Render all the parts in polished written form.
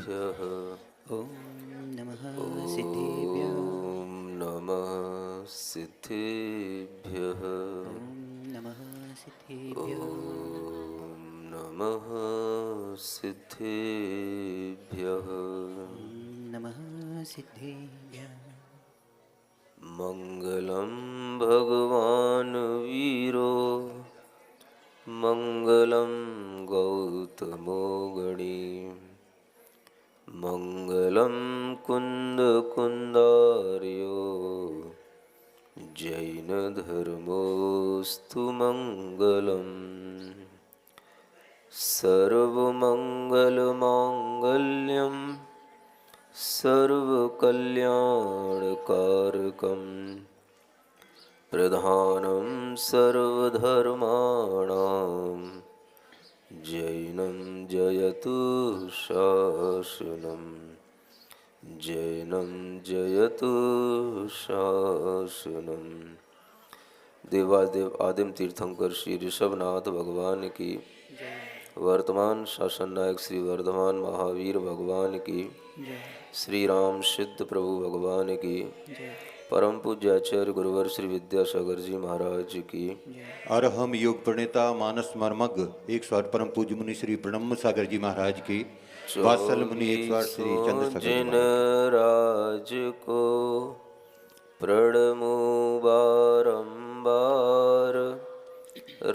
सिद्धिभ्यः। ॐ नमः सिद्धिभ्यः। ॐ नमः सिद्धिभ्यः। ॐ नमः सिद्धिभ्यः। ॐ नमः सिद्धिभ्यः। ॐ नमः सिद्धिभ्यः। मङ्गलं भगवान् वीरो मङ्गलं गौतमो गणी मङ्गलं कुन्दकुन्दार्यो जैनधर्मोऽस्तु मङ्गलम्। सर्वमङ्गलमाङ्गल्यं सर्वकल्याणकारकं प्रधानं सर्वधर्माणां जैनं जयतु शासनं। जैनं जयतु शासनं। देवादेव आदिम तीर्थंकर श्री ऋषभनाथ भगवान की, वर्तमान शासन नायक श्री वर्धमान महावीर भगवान की, श्री राम सिद्ध प्रभु भगवान की, परम पूज्य आचार्य गुरुवर श्री विद्यासागर जी महाराज की, अरहम योग प्रणेता मानस मर्मज्ञ 108 परम पूज्य मुनि श्री प्रणम सागर जी महाराज की, वात्सल मुनि 108 श्री चंद्र सागर जी जिन महाराज राज को प्रणमो बारंबार,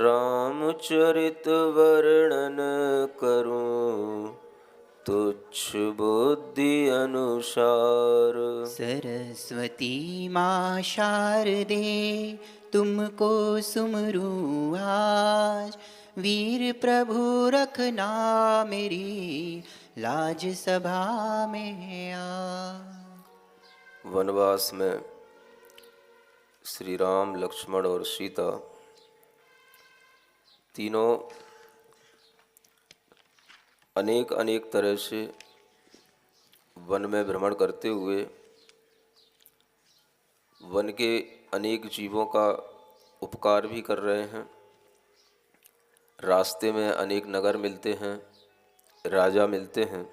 रामचरित वर्णन करूं तुच्छ बुद्धि अनुसार। सरस्वती माँ शारदे तुमको सुमरूं आज, वीर प्रभु रखना मेरी लाज सभा में आ। वनवास में श्री राम लक्ष्मण और सीता तीनों अनेक अनेक तरह से वन में भ्रमण करते हुए वन के अनेक जीवों का उपकार भी कर रहे हैं। रास्ते में अनेक नगर मिलते हैं, राजा मिलते हैं।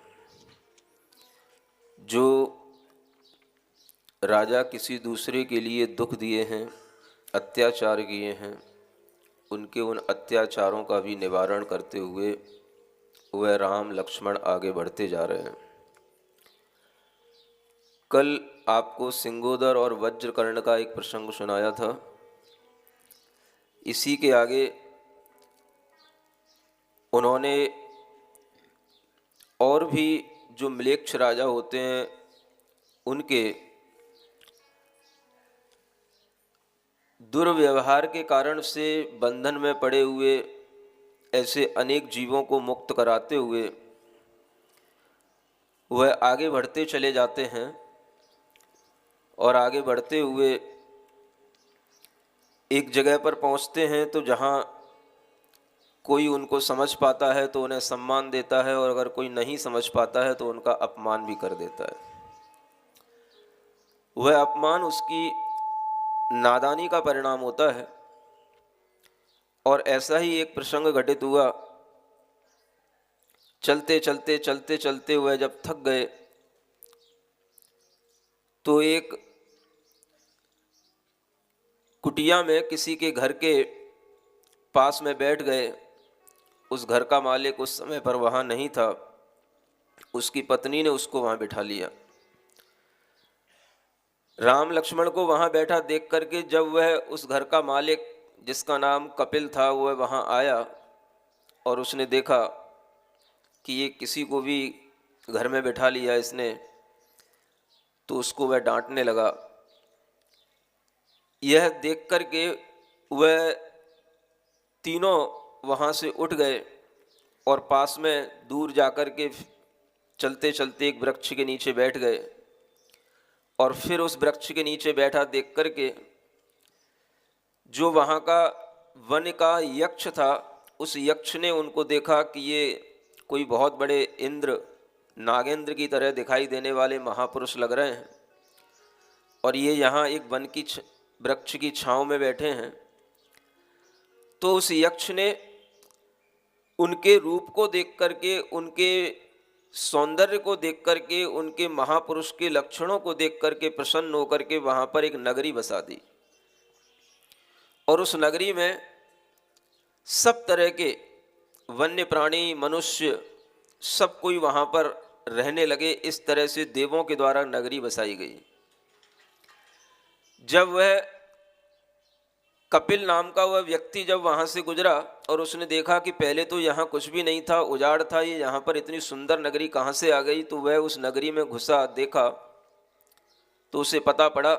जो राजा किसी दूसरे के लिए दुख दिए हैं, अत्याचार किए हैं, उनके उन अत्याचारों का भी निवारण करते हुए वह राम लक्ष्मण आगे बढ़ते जा रहे हैं। कल आपको सिंगोदर और वज्रकर्ण का एक प्रसंग सुनाया था। इसी के आगे उन्होंने और भी जो म्लेच्छ राजा होते हैं उनके दुर्व्यवहार के कारण से बंधन में पड़े हुए ऐसे अनेक जीवों को मुक्त कराते हुए वह आगे बढ़ते चले जाते हैं। और आगे बढ़ते हुए एक जगह पर पहुंचते हैं तो जहां कोई उनको समझ पाता है तो उन्हें सम्मान देता है, और अगर कोई नहीं समझ पाता है तो उनका अपमान भी कर देता है। वह अपमान उसकी नादानी का परिणाम होता है। और ऐसा ही एक प्रसंग घटित हुआ। चलते चलते चलते चलते हुए जब थक गए तो एक कुटिया में किसी के घर के पास में बैठ गए। उस घर का मालिक उस समय पर वहाँ नहीं था। उसकी पत्नी ने उसको वहाँ बिठा लिया। राम लक्ष्मण को वहाँ बैठा देख करके जब वह उस घर का मालिक जिसका नाम कपिल था वह वहाँ आया और उसने देखा कि ये किसी को भी घर में बैठा लिया इसने, तो उसको वह डांटने लगा। यह देख करके वह तीनों वहाँ से उठ गए और पास में दूर जाकर के चलते चलते एक वृक्ष के नीचे बैठ गए। और फिर उस वृक्ष के नीचे बैठा देख करके जो वहाँ का वन का यक्ष था, उस यक्ष ने उनको देखा कि ये कोई बहुत बड़े इंद्र, नागेंद्र की तरह दिखाई देने वाले महापुरुष लग रहे हैं और ये यहाँ एक वन की वृक्ष की छांव में बैठे हैं। तो उस यक्ष ने उनके रूप को देख करके, उनके सौंदर्य को देख करके, उनके महापुरुष के लक्षणों को देख करके प्रसन्न होकर के वहाँ पर एक नगरी बसा दी। और उस नगरी में सब तरह के वन्य प्राणी, मनुष्य, सब कोई वहाँ पर रहने लगे। इस तरह से देवों के द्वारा नगरी बसाई गई। जब वह कपिल नाम का वह व्यक्ति जब वहाँ से गुजरा और उसने देखा कि पहले तो यहाँ कुछ भी नहीं था, उजाड़ था, ये यहाँ पर इतनी सुंदर नगरी कहाँ से आ गई, तो वह उस नगरी में घुसा, देखा तो उसे पता पड़ा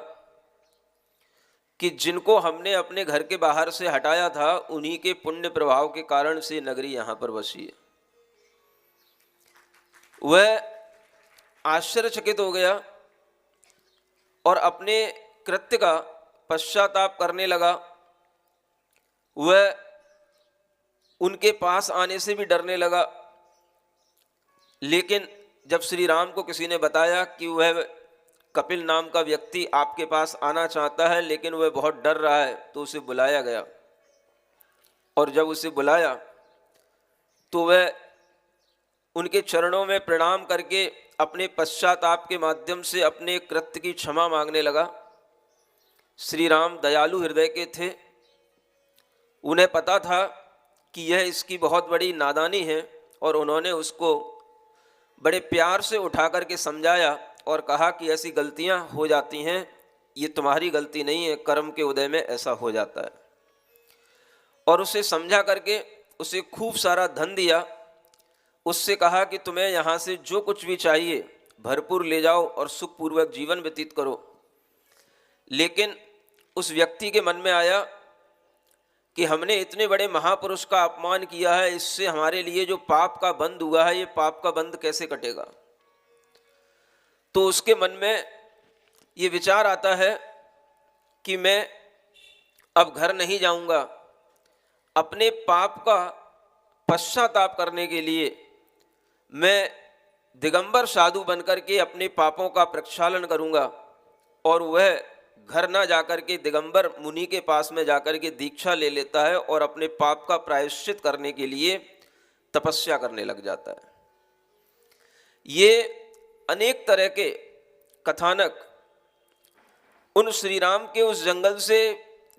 कि जिनको हमने अपने घर के बाहर से हटाया था, उन्हीं के पुण्य प्रभाव के कारण से नगरी यहाँ पर बसी है। वह आश्चर्यचकित हो गया और अपने कृत्य का पश्चाताप करने लगा। वह उनके पास आने से भी डरने लगा। लेकिन जब श्री राम को किसी ने बताया कि वह कपिल नाम का व्यक्ति आपके पास आना चाहता है लेकिन वह बहुत डर रहा है, तो उसे बुलाया गया। और जब उसे बुलाया तो वह उनके चरणों में प्रणाम करके अपने पश्चाताप के माध्यम से अपने कृत्य की क्षमा मांगने लगा। श्री राम दयालु हृदय के थे। उन्हें पता था कि यह इसकी बहुत बड़ी नादानी है और उन्होंने उसको बड़े प्यार से उठा करके समझाया और कहा कि ऐसी गलतियां हो जाती हैं, ये तुम्हारी गलती नहीं है, कर्म के उदय में ऐसा हो जाता है। और उसे समझा करके उसे खूब सारा धन दिया। उससे कहा कि तुम्हें यहाँ से जो कुछ भी चाहिए भरपूर ले जाओ और सुखपूर्वक जीवन व्यतीत करो। लेकिन उस व्यक्ति के मन में आया कि हमने इतने बड़े महापुरुष का अपमान किया है, इससे हमारे लिए जो पाप का बंध हुआ है, ये पाप का बंध कैसे कटेगा। तो उसके मन में ये विचार आता है कि मैं अब घर नहीं जाऊंगा, अपने पाप का पश्चाताप करने के लिए मैं दिगंबर साधु बनकर के अपने पापों का प्रक्षालन करूंगा। और वह घर ना जाकर के दिगंबर मुनि के पास में जाकर के दीक्षा ले लेता है और अपने पाप का प्रायश्चित करने के लिए तपस्या करने लग जाता है। ये अनेक तरह के कथानक उन श्री राम के उस जंगल से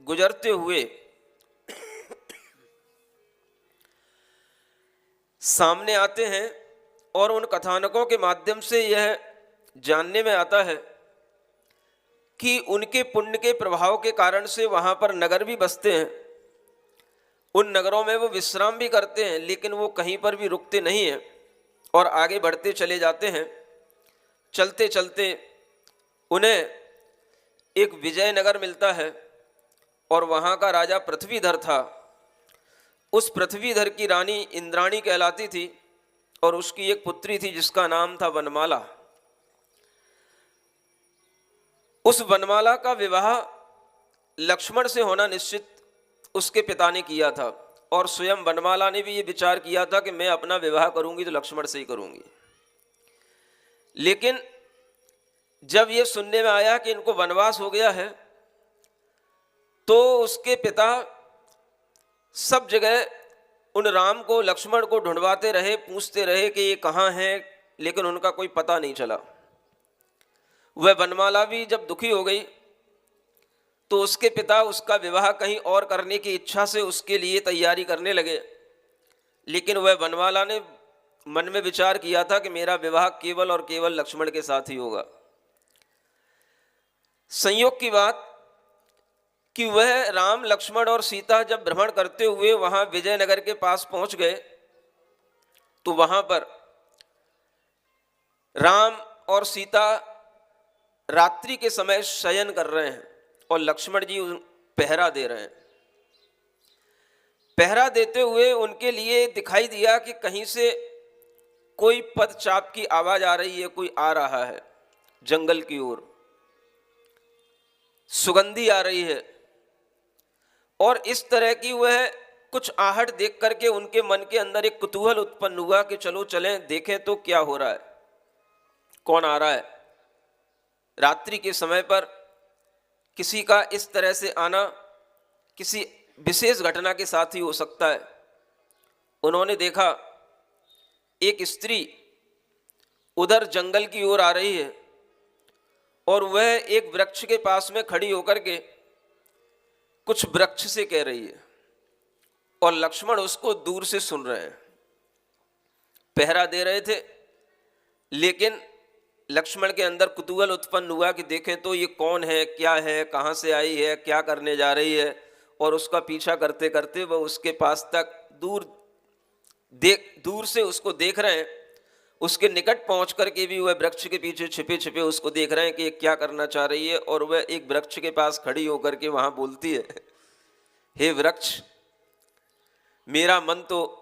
गुजरते हुए सामने आते हैं। और उन कथानकों के माध्यम से यह जानने में आता है कि उनके पुण्य के प्रभाव के कारण से वहाँ पर नगर भी बसते हैं। उन नगरों में वो विश्राम भी करते हैं, लेकिन वो कहीं पर भी रुकते नहीं हैं और आगे बढ़ते चले जाते हैं। चलते चलते उन्हें एक विजयनगर मिलता है और वहाँ का राजा पृथ्वीधर था। उस पृथ्वीधर की रानी इंद्राणी कहलाती थी और उसकी एक पुत्री थी जिसका नाम था वनमाला। उस वनमाला का विवाह लक्ष्मण से होना निश्चित उसके पिता ने किया था और स्वयं वनमाला ने भी ये विचार किया था कि मैं अपना विवाह करूंगी तो लक्ष्मण से ही करूंगी। लेकिन जब ये सुनने में आया कि इनको वनवास हो गया है तो उसके पिता सब जगह उन राम को, लक्ष्मण को ढूंढवाते रहे, पूछते रहे कि ये कहाँ हैं, लेकिन उनका कोई पता नहीं चला। वह वनमाला भी जब दुखी हो गई तो उसके पिता उसका विवाह कहीं और करने की इच्छा से उसके लिए तैयारी करने लगे। लेकिन वह वनमाला ने मन में विचार किया था कि मेरा विवाह केवल और केवल लक्ष्मण के साथ ही होगा। संयोग की बात कि वह राम, लक्ष्मण और सीता जब भ्रमण करते हुए वहां विजयनगर के पास पहुंच गए तो वहां पर राम और सीता रात्रि के समय शयन कर रहे हैं और लक्ष्मण जी पहरा दे रहे हैं। पहरा देते हुए उनके लिए दिखाई दिया कि कहीं से कोई पदचाप की आवाज आ रही है, कोई आ रहा है जंगल की ओर, सुगंधी आ रही है। और इस तरह की वह कुछ आहट देख करके उनके मन के अंदर एक कुतूहल उत्पन्न हुआ कि चलो चलें, देखें तो क्या हो रहा है, कौन आ रहा है। रात्रि के समय पर किसी का इस तरह से आना किसी विशेष घटना के साथ ही हो सकता है। उन्होंने देखा एक स्त्री उधर जंगल की ओर आ रही है और वह एक वृक्ष के पास में खड़ी होकर के कुछ वृक्ष से कह रही है और लक्ष्मण उसको दूर से सुन रहे हैं। पहरा दे रहे थे, लेकिन लक्ष्मण के अंदर कुतूहल उत्पन्न हुआ कि देखें तो ये कौन है, क्या है, कहाँ से आई है, क्या करने जा रही है। और उसका पीछा करते करते वह उसके पास तक दूर से उसको देख रहे हैं। उसके निकट पहुंच करके भी वह वृक्ष के पीछे छिपे छिपे उसको देख रहे हैं कि ये क्या करना चाह रही है। और वह एक वृक्ष के पास खड़ी होकर के वहां बोलती है, हे वृक्ष, मेरा मन तो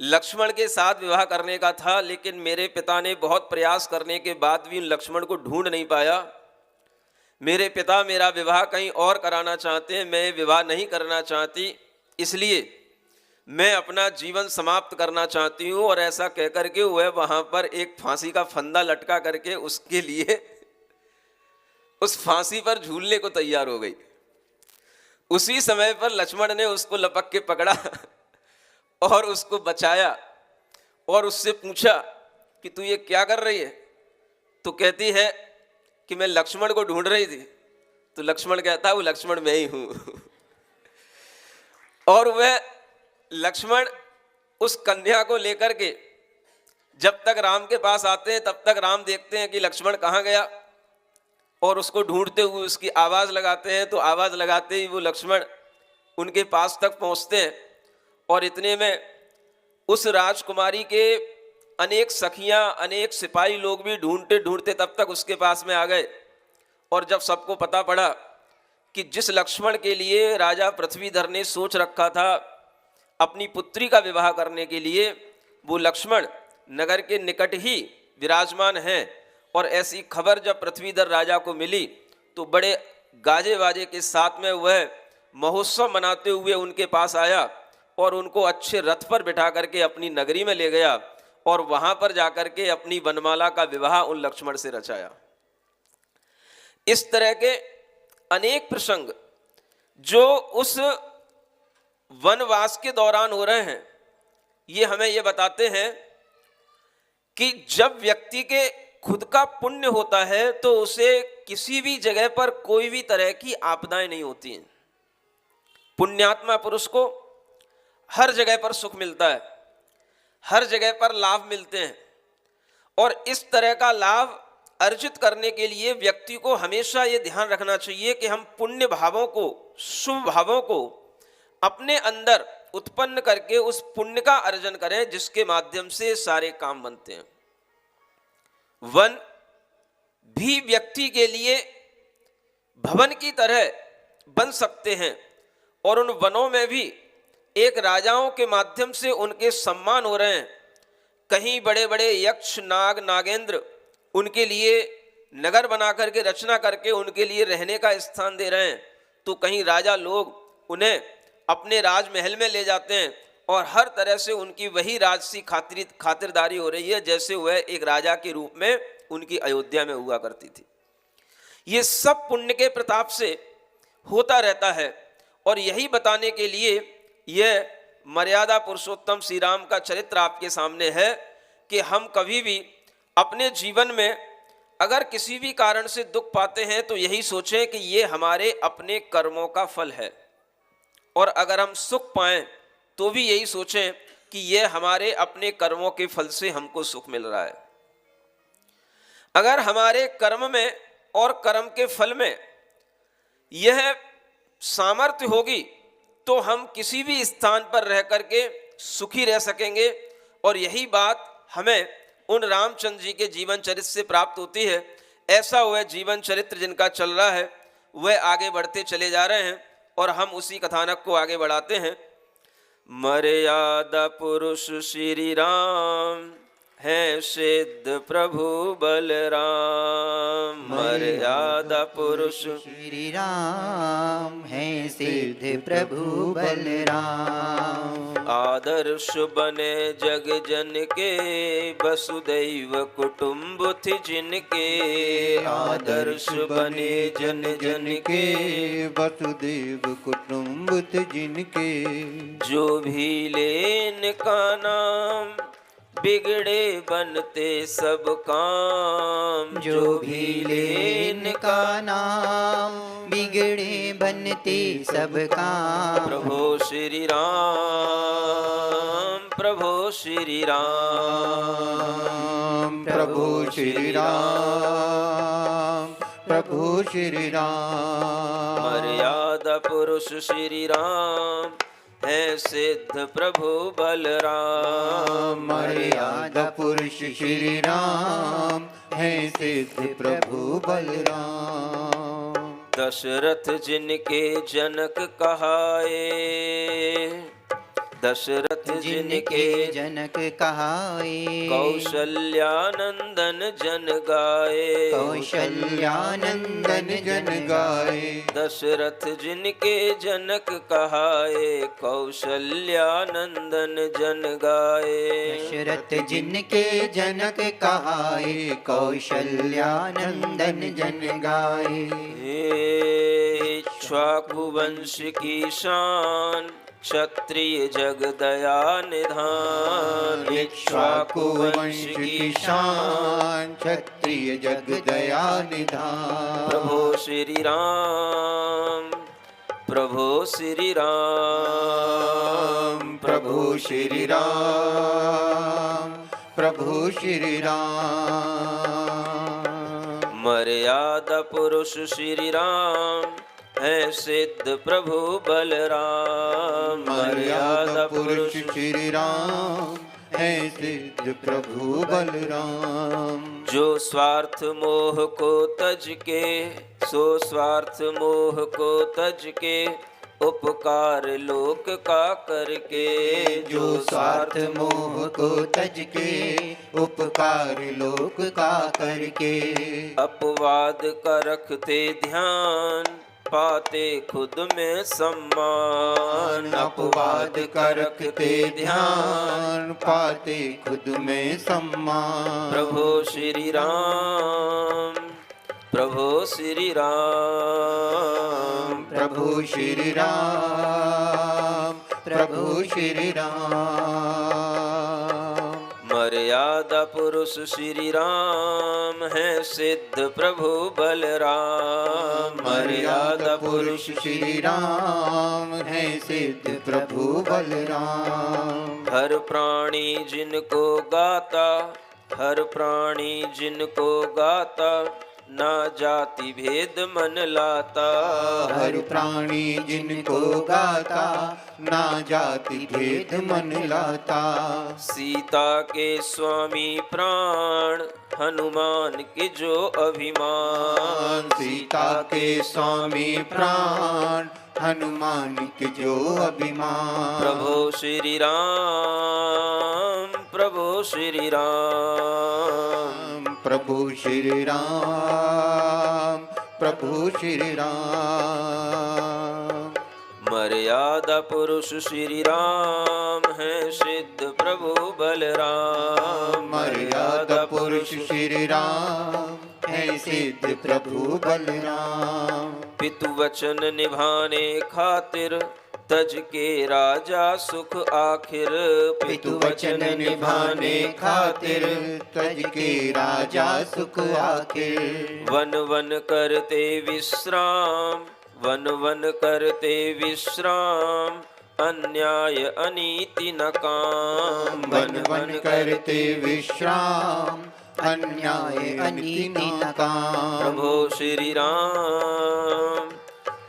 लक्ष्मण के साथ विवाह करने का था, लेकिन मेरे पिता ने बहुत प्रयास करने के बाद भी उन लक्ष्मण को ढूंढ नहीं पाया। मेरे पिता मेरा विवाह कहीं और कराना चाहते हैं, मैं विवाह नहीं करना चाहती, इसलिए मैं अपना जीवन समाप्त करना चाहती हूँ। और ऐसा कहकर के वह वहां पर एक फांसी का फंदा लटका करके उसके लिए उस फांसी पर झूलने को तैयार हो गई। उसी समय पर लक्ष्मण ने उसको लपक के पकड़ा और उसको बचाया और उससे पूछा कि तू ये क्या कर रही है। तो कहती है कि मैं लक्ष्मण को ढूंढ रही थी। तो लक्ष्मण कहता, वो लक्ष्मण मैं ही हूं। और वह लक्ष्मण उस कन्या को लेकर के जब तक राम के पास आते हैं तब तक राम देखते हैं कि लक्ष्मण कहाँ गया, और उसको ढूंढते हुए उसकी आवाज लगाते हैं। तो आवाज लगाते ही वो लक्ष्मण उनके पास तक पहुंचते हैं। और इतने में उस राजकुमारी के अनेक सखियां, अनेक सिपाही लोग भी ढूंढते ढूंढते तब तक उसके पास में आ गए। और जब सबको पता पड़ा कि जिस लक्ष्मण के लिए राजा पृथ्वीधर ने सोच रखा था अपनी पुत्री का विवाह करने के लिए, वो लक्ष्मण नगर के निकट ही विराजमान हैं, और ऐसी खबर जब पृथ्वीधर राजा को मिली तो बड़े गाजे बाजे के साथ में वह महोत्सव मनाते हुए उनके पास आया और उनको अच्छे रथ पर बिठा करके अपनी नगरी में ले गया और वहां पर जाकर के अपनी वनमाला का विवाह उन लक्ष्मण से रचाया। इस तरह के अनेक प्रसंग जो उस वनवास के दौरान हो रहे हैं, ये हमें ये बताते हैं कि जब व्यक्ति के खुद का पुण्य होता है तो उसे किसी भी जगह पर कोई भी तरह की आपदाएं नहीं होती हैं। पुण्यात्मा पुरुष को हर जगह पर सुख मिलता है, हर जगह पर लाभ मिलते हैं। और इस तरह का लाभ अर्जित करने के लिए व्यक्ति को हमेशा ये ध्यान रखना चाहिए कि हम पुण्य भावों को, शुभ भावों को अपने अंदर उत्पन्न करके उस पुण्य का अर्जन करें, जिसके माध्यम से सारे काम बनते हैं। वन भी व्यक्ति के लिए भवन की तरह बन सकते हैं, और उन वनों में भी एक राजाओं के माध्यम से उनके सम्मान हो रहे हैं। कहीं बड़े बड़े यक्ष, नाग, नागेंद्र उनके लिए नगर बना करके, रचना करके उनके लिए रहने का स्थान दे रहे हैं, तो कहीं राजा लोग उन्हें अपने राजमहल में ले जाते हैं और हर तरह से उनकी वही राजसी खातिरदारी हो रही है जैसे वह एक राजा के रूप में उनकी अयोध्या में हुआ करती थी। ये सब पुण्य के प्रताप से होता रहता है। और यही बताने के लिए यह मर्यादा पुरुषोत्तम श्री राम का चरित्र आपके सामने है कि हम कभी भी अपने जीवन में अगर किसी भी कारण से दुख पाते हैं तो यही सोचें कि ये हमारे अपने कर्मों का फल है, और अगर हम सुख पाएं तो भी यही सोचें कि ये हमारे अपने कर्मों के फल से हमको सुख मिल रहा है। अगर हमारे कर्म में और कर्म के फल में यह सामर्थ्य होगी तो हम किसी भी स्थान पर रह करके सुखी रह सकेंगे। और यही बात हमें उन रामचंद्र जी के जीवन चरित्र से प्राप्त होती है। ऐसा वह जीवन चरित्र जिनका चल रहा है वह आगे बढ़ते चले जा रहे हैं और हम उसी कथानक को आगे बढ़ाते हैं। मर्यादा पुरुष श्री राम है सिद्ध प्रभु बलराम। मर्यादा पुरुष श्री राम है सिद्ध प्रभु बलराम। आदर्श बने जग जन के वसुदैव कुटुंब थी जिनके। आदर्श बने जन जन के वसुदेव कुटुंब थे जिनके। जो भी लेन का नाम बिगड़े बनते सब काम, जो भी ले इनका नाम, बिगड़े बनते सब काम। प्रभो श्री राम, प्रभो श्री राम, प्रभु श्री राम, प्रभु श्री राम। मर्यादा पुरुष श्री राम है सिद्ध प्रभु बलराम। मर्यादा पुरुष श्री राम है सिद्ध प्रभु बलराम। दशरथ जिनके जनक कहाए, दशरथ जिनके जनक कहाए, कौशल्यानंदन जन गाए, कौशल्यानंदन जन गाए। दशरथ जिनके जनक कहाए, कौशल्यानंदन जन गाए। दशरथ जिनके जनक कहाए, कौशल्यानंदन जन गाए। इक्ष्वाकु वंश की शान, क्षत्रिय जग दया निधान। इक्ष्वाकु वंश की शान, क्षत्रिय जग दया निधान। प्रभो श्री राम, प्रभो श्री राम, प्रभु श्री राम, प्रभु श्री राम। मर्यादा पुरुष श्री राम है सिद्ध प्रभु बलराम। मर्यादा पुरुष श्री राम है सिद्ध प्रभु बलराम। जो स्वार्थ मोह को तज के, सो स्वार्थ मोह को तज के, उपकार लोक का करके। जो स्वार्थ मोह को तज के, उपकार लोक का करके। अपवाद का रखते ध्यान, पाते खुद में सम्मान। अपवाद का रखते ध्यान, पाते खुद में सम्मान। प्रभो श्री राम, प्रभो श्री राम, प्रभु श्री राम, प्रभु श्री राम। मर्यादा पुरुष श्री राम है सिद्ध प्रभु बलराम। मर्यादा पुरुष श्री राम है सिद्ध प्रभु बलराम। हर प्राणी जिनको गाता, हर प्राणी जिनको गाता, ना जाति भेद मन लाता। हर प्राणी जिनको गाता, ना जाति भेद मन लाता। सीता के स्वामी प्राण, हनुमान के जो अभिमान। सीता के स्वामी प्राण, हनुमान के जो अभिमान। प्रभो श्री राम, प्रभो श्री राम, प्रभु श्री राम, प्रभु श्री राम। मर्यादा पुरुष श्री राम है सिद्ध प्रभु बलराम। मर्यादा पुरुष श्री राम है सिद्ध प्रभु बलराम। पितु वचन निभाने खातिर, तज के राजा सुख आखिर। पितु वचन निभाने खातिर, तज के राजा सुख आखिर। वन वन करते विश्राम, वन वन करते विश्राम, अन्याय अनीति न काम। वन वन करते विश्राम, अन्याय अनीति न काम। प्रभो श्री राम,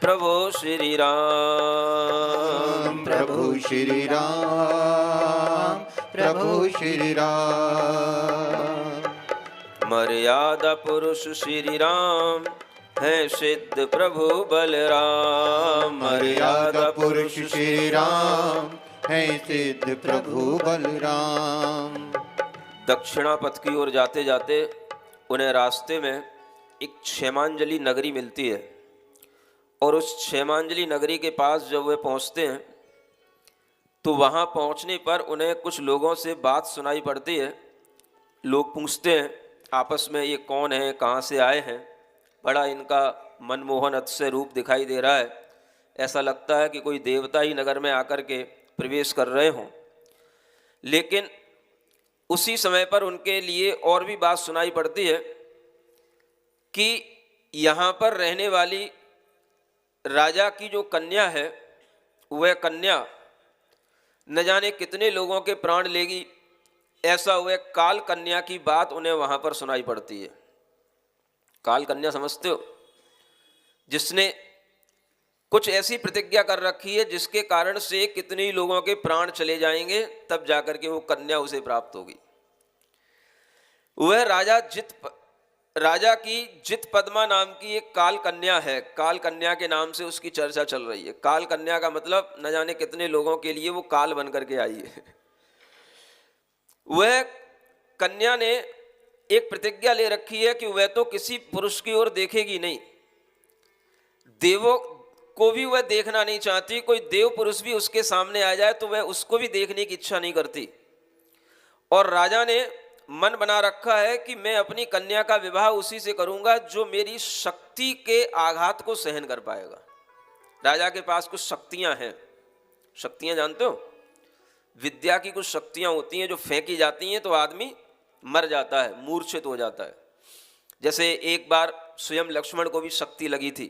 प्रभो श्री राम, प्रभु श्री राम, प्रभु श्री राम। मर्यादा पुरुष श्री राम है सिद्ध प्रभु बलराम। मर्यादा पुरुष श्री राम है सिद्ध प्रभु बलराम। दक्षिणा पथ की ओर जाते जाते उन्हें रास्ते में एक क्षेमांजलि नगरी मिलती है, और उस क्षेमांजलि नगरी के पास जब वे पहुंचते हैं तो वहां पहुंचने पर उन्हें कुछ लोगों से बात सुनाई पड़ती है। लोग पूछते हैं आपस में, ये कौन है, कहाँ से आए हैं। बड़ा इनका मनमोहन अतिशय रूप दिखाई दे रहा है, ऐसा लगता है कि कोई देवता ही नगर में आकर के प्रवेश कर रहे हों। लेकिन उसी समय पर उनके लिए और भी बात सुनाई पड़ती है कि यहाँ पर रहने वाली राजा की जो कन्या है, वह कन्या न जाने कितने लोगों के प्राण लेगी। ऐसा वह काल कन्या की बात उन्हें वहाँ पर सुनाई पड़ती है। काल कन्या समझते हो? जिसने कुछ ऐसी प्रतिज्ञा कर रखी है जिसके कारण से कितने ही लोगों के प्राण चले जाएंगे, तब जाकर के वो कन्या उसे प्राप्त होगी। वह राजा की जित पद्मा नाम की एक काल कन्या है। काल कन्या के नाम से उसकी चर्चा चल रही है। काल कन्या का मतलब न जाने कितने लोगों के लिए वो काल बन करके आई है। वह कन्या ने एक प्रतिज्ञा ले रखी है कि वह तो किसी पुरुष की ओर देखेगी नहीं, देवों को भी वह देखना नहीं चाहती। कोई देव पुरुष भी उसके सामने आ जाए तो वह उसको भी देखने की इच्छा नहीं करती। और राजा ने मन बना रखा है कि मैं अपनी कन्या का विवाह उसी से करूंगा जो मेरी शक्ति के आघात को सहन कर पाएगा। राजा के पास कुछ शक्तियां हैं। शक्तियां जानते हो? विद्या की कुछ शक्तियां होती हैं जो फेंकी जाती हैं तो आदमी मर जाता है, मूर्छित हो जाता है। जैसे एक बार स्वयं लक्ष्मण को भी शक्ति लगी थी,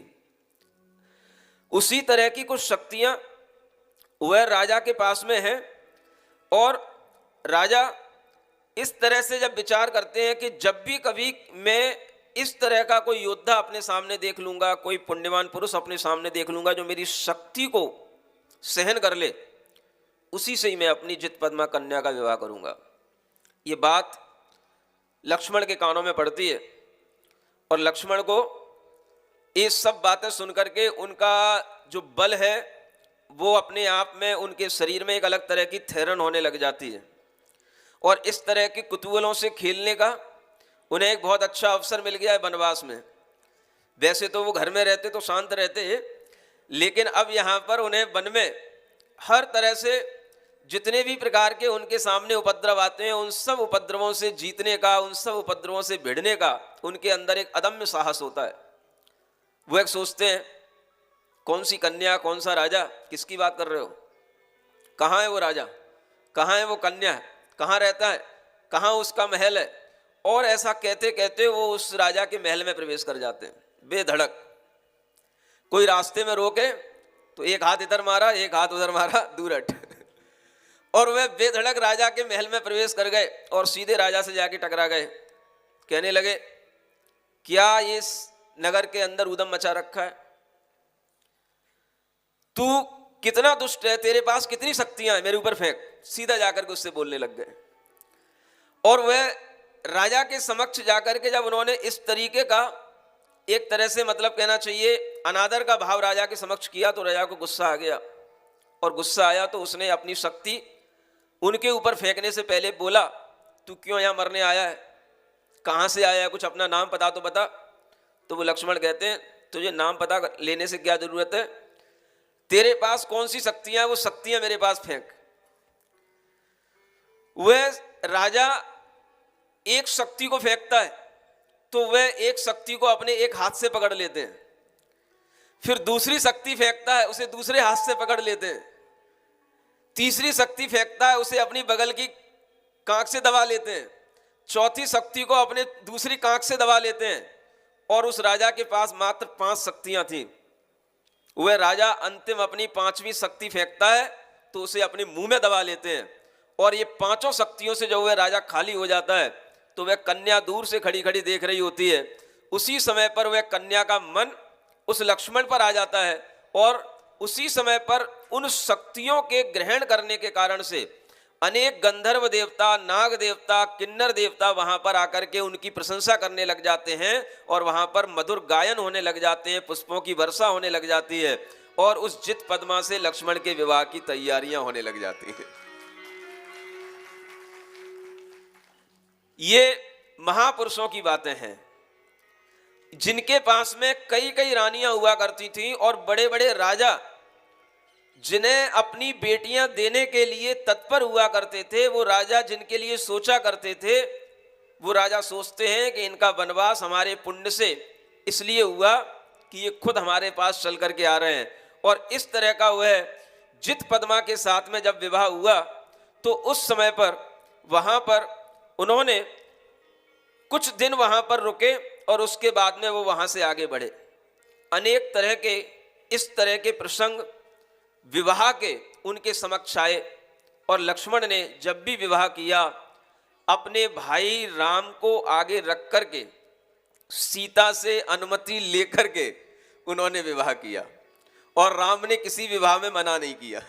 उसी तरह की कुछ शक्तियां वह राजा के पास में हैं। और राजा इस तरह से जब विचार करते हैं कि जब भी कभी मैं इस तरह का कोई योद्धा अपने सामने देख लूंगा, कोई पुण्यवान पुरुष अपने सामने देख लूंगा जो मेरी शक्ति को सहन कर ले, उसी से ही मैं अपनी जित पद्मा कन्या का विवाह करूंगा। ये बात लक्ष्मण के कानों में पड़ती है और लक्ष्मण को ये सब बातें सुनकर के उनका जो बल है वो अपने आप में उनके शरीर में एक अलग तरह की थेरन होने लग जाती है। और इस तरह के कुतूहलों से खेलने का उन्हें एक बहुत अच्छा अवसर मिल गया है वनवास में। वैसे तो वो घर में रहते तो शांत रहते हैं, लेकिन अब यहाँ पर उन्हें वन में हर तरह से जितने भी प्रकार के उनके सामने उपद्रव आते हैं, उन सब उपद्रवों से जीतने का, उन सब उपद्रवों से भिड़ने का उनके अंदर एक अदम्य साहस होता है। वो एक सोचते हैं कौन सी कन्या, कौन सा राजा, किसकी बात कर रहे हो? कहाँ है वो राजा, कहाँ है वो कन्या, कहाँ रहता है, कहाँ उसका महल है? और ऐसा कहते कहते वो उस राजा के महल में प्रवेश कर जाते हैं बेधड़क। कोई रास्ते में रोके तो एक हाथ इधर मारा, एक हाथ उधर मारा, दूर हट। और वह बेधड़क राजा के महल में प्रवेश कर गए और सीधे राजा से जाके टकरा गए। कहने लगे, क्या ये नगर के अंदर उदम मचा रखा है? तू कितना दुष्ट है, तेरे पास कितनी शक्तियां हैं, मेरे ऊपर फेंक। सीधा जाकर के उससे बोलने लग गए। और वह राजा के समक्ष जाकर के जब उन्होंने इस तरीके का एक तरह से मतलब कहना चाहिए अनादर का भाव राजा के समक्ष किया तो राजा को गुस्सा आ गया। और गुस्सा आया तो उसने अपनी शक्ति उनके ऊपर फेंकने से पहले बोला, तू क्यों यहाँ मरने आया है, कहाँ से आया है, कुछ अपना नाम पता तो बता। तो वो लक्ष्मण कहते हैं, तुझे नाम पता लेने से क्या जरूरत है, तेरे पास कौन सी शक्तियां, वो शक्तियां मेरे पास फेंक। वह राजा एक शक्ति को फेंकता है तो वह एक शक्ति को अपने एक हाथ से पकड़ लेते हैं, फिर दूसरी शक्ति फेंकता है उसे दूसरे हाथ से पकड़ लेते हैं, तीसरी शक्ति फेंकता है उसे अपनी बगल की कांख से दबा लेते हैं, चौथी शक्ति को अपने दूसरी कांख से दबा लेते हैं। और उस राजा के पास मात्र 5 शक्तियां थी। वह राजा अंतिम अपनी 5वीं शक्ति फेंकता है तो उसे अपने मुंह में दबा लेते हैं। और ये 5 शक्तियों से जब वह राजा खाली हो जाता है तो वह कन्या दूर से खड़ी खड़ी देख रही होती है। उसी समय पर वह कन्या का मन उस लक्ष्मण पर आ जाता है और उसी समय पर उन शक्तियों के ग्रहण करने के कारण से अनेक गंधर्व देवता, नाग देवता, किन्नर देवता वहां पर आकर के उनकी प्रशंसा करने लग जाते हैं और वहां पर मधुर गायन होने लग जाते हैं, पुष्पों की वर्षा होने लग जाती है और उस जित पद्मा से लक्ष्मण के विवाह की तैयारियां होने लग जाती हैं। ये महापुरुषों की बातें हैं जिनके पास में कई कई रानियां हुआ करती थीं और बड़े बड़े राजा जिन्हें अपनी बेटियां देने के लिए तत्पर हुआ करते थे, वो राजा जिनके लिए सोचा करते थे, वो राजा सोचते हैं कि इनका वनवास हमारे पुण्य से इसलिए हुआ कि ये खुद हमारे पास चल करके आ रहे हैं। और इस तरह का वह जित पद्मा के साथ में जब विवाह हुआ तो उस समय पर वहां पर उन्होंने कुछ दिन वहां पर रुके और उसके बाद में वो वहां से आगे बढ़े। अनेक तरह के इस तरह के प्रसंग विवाह के उनके समक्ष आए और लक्ष्मण ने जब भी विवाह किया अपने भाई राम को आगे रख करके सीता से अनुमति लेकर के उन्होंने विवाह किया और राम ने किसी विवाह में मना नहीं किया।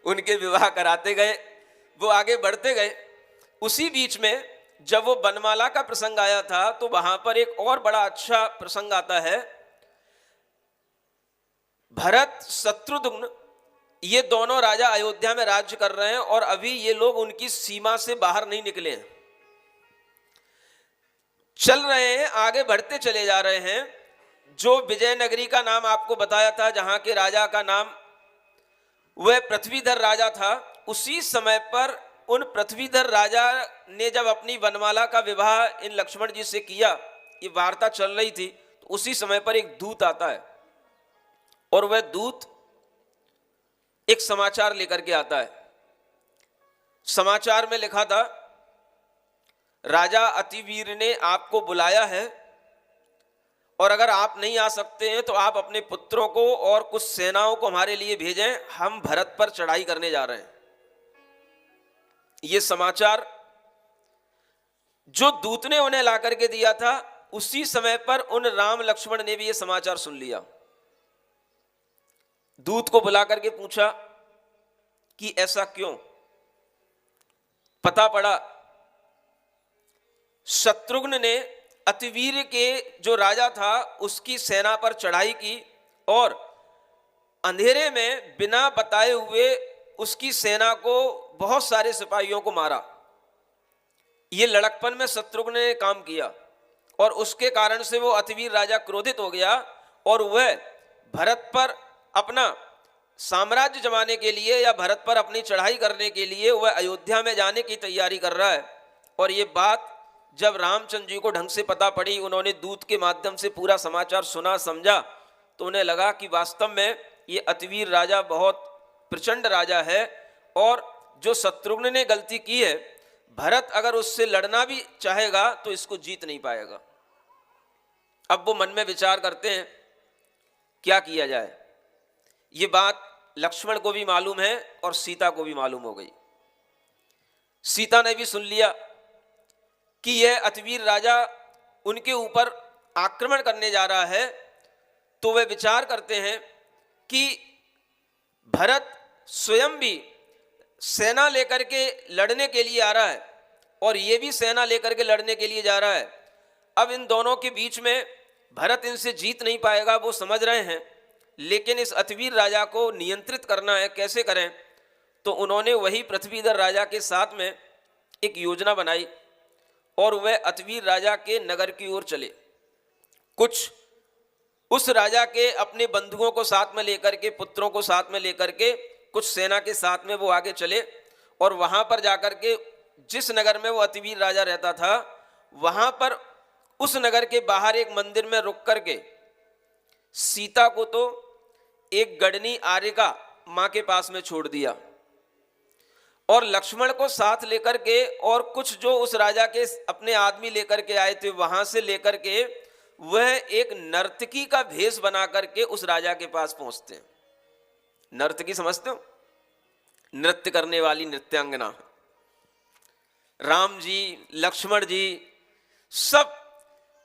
उनके विवाह कराते गए, वो आगे बढ़ते गए। उसी बीच में जब वो बनमाला का प्रसंग आया था तो वहां पर एक और बड़ा अच्छा प्रसंग आता है। भरत शत्रुघ्न ये दोनों राजा अयोध्या में राज्य कर रहे हैं और अभी ये लोग उनकी सीमा से बाहर नहीं निकले हैं, चल रहे हैं, आगे बढ़ते चले जा रहे हैं। जो विजयनगरी का नाम आपको बताया था, जहां के राजा का नाम वह पृथ्वीधर राजा था, उसी समय पर उन पृथ्वीधर राजा ने जब अपनी वनमाला का विवाह इन लक्ष्मण जी से किया, ये वार्ता चल रही थी, तो उसी समय पर एक दूत आता है और वह दूत एक समाचार लेकर के आता है। समाचार में लिखा था, राजा अतिवीर ने आपको बुलाया है और अगर आप नहीं आ सकते हैं तो आप अपने पुत्रों को और कुछ सेनाओं को हमारे लिए भेजें, हम भरत पर चढ़ाई करने जा रहे हैं। यह समाचार जो दूत ने उन्हें ला करके दिया था, उसी समय पर उन राम लक्ष्मण ने भी यह समाचार सुन लिया। दूत को बुला करके पूछा कि ऐसा क्यों? पता पड़ा शत्रुघ्न ने अतिवीर के जो राजा था उसकी सेना पर चढ़ाई की और अंधेरे में बिना बताए हुए उसकी सेना को बहुत सारे सिपाहियों को मारा। ये लड़कपन में शत्रुघ्न ने काम किया और उसके कारण से वो अतिवीर राजा क्रोधित हो गया और वह भरत पर अपना साम्राज्य जमाने के लिए या भरत पर अपनी चढ़ाई करने के लिए वह अयोध्या में जाने की तैयारी कर रहा है। और ये बात जब रामचंद्र जी को ढंग से पता पड़ी, उन्होंने दूत के माध्यम से पूरा समाचार सुना समझा, तो उन्हें लगा कि वास्तव में ये अतिवीर राजा बहुत प्रचंड राजा है और जो शत्रुघ्न ने गलती की है, भरत अगर उससे लड़ना भी चाहेगा तो इसको जीत नहीं पाएगा। अब वो मन में विचार करते हैं क्या किया जाए। ये बात लक्ष्मण को भी मालूम है और सीता को भी मालूम हो गई। सीता ने भी सुन लिया कि यह अतिवीर राजा उनके ऊपर आक्रमण करने जा रहा है, तो वे विचार करते हैं कि भरत स्वयं भी सेना लेकर के लड़ने के लिए आ रहा है और ये भी सेना लेकर के लड़ने के लिए जा रहा है। अब इन दोनों के बीच में भरत इनसे जीत नहीं पाएगा, वो समझ रहे हैं, लेकिन इस अतिवीर राजा को नियंत्रित करना है, कैसे करें? तो उन्होंने वही पृथ्वीधर राजा के साथ में एक योजना बनाई और वह अतिवीर राजा के नगर की ओर चले। कुछ उस राजा के अपने बंधुओं को साथ में लेकर के, पुत्रों को साथ में लेकर के, कुछ सेना के साथ में वो आगे चले और वहां पर जाकर के जिस नगर में वो अतिवीर राजा रहता था, वहां पर उस नगर के बाहर एक मंदिर में रुक करके सीता को तो एक गढ़नी आर्यका मां के पास में छोड़ दिया और लक्ष्मण को साथ लेकर के और कुछ जो उस राजा के अपने आदमी लेकर के आए थे, वहां से लेकर के वह एक नर्तकी का भेष बना करके उस राजा के पास पहुंचते हैं। नर्तकी समझते हो? नृत्य करने वाली नृत्यांगना। राम जी, लक्ष्मण जी सब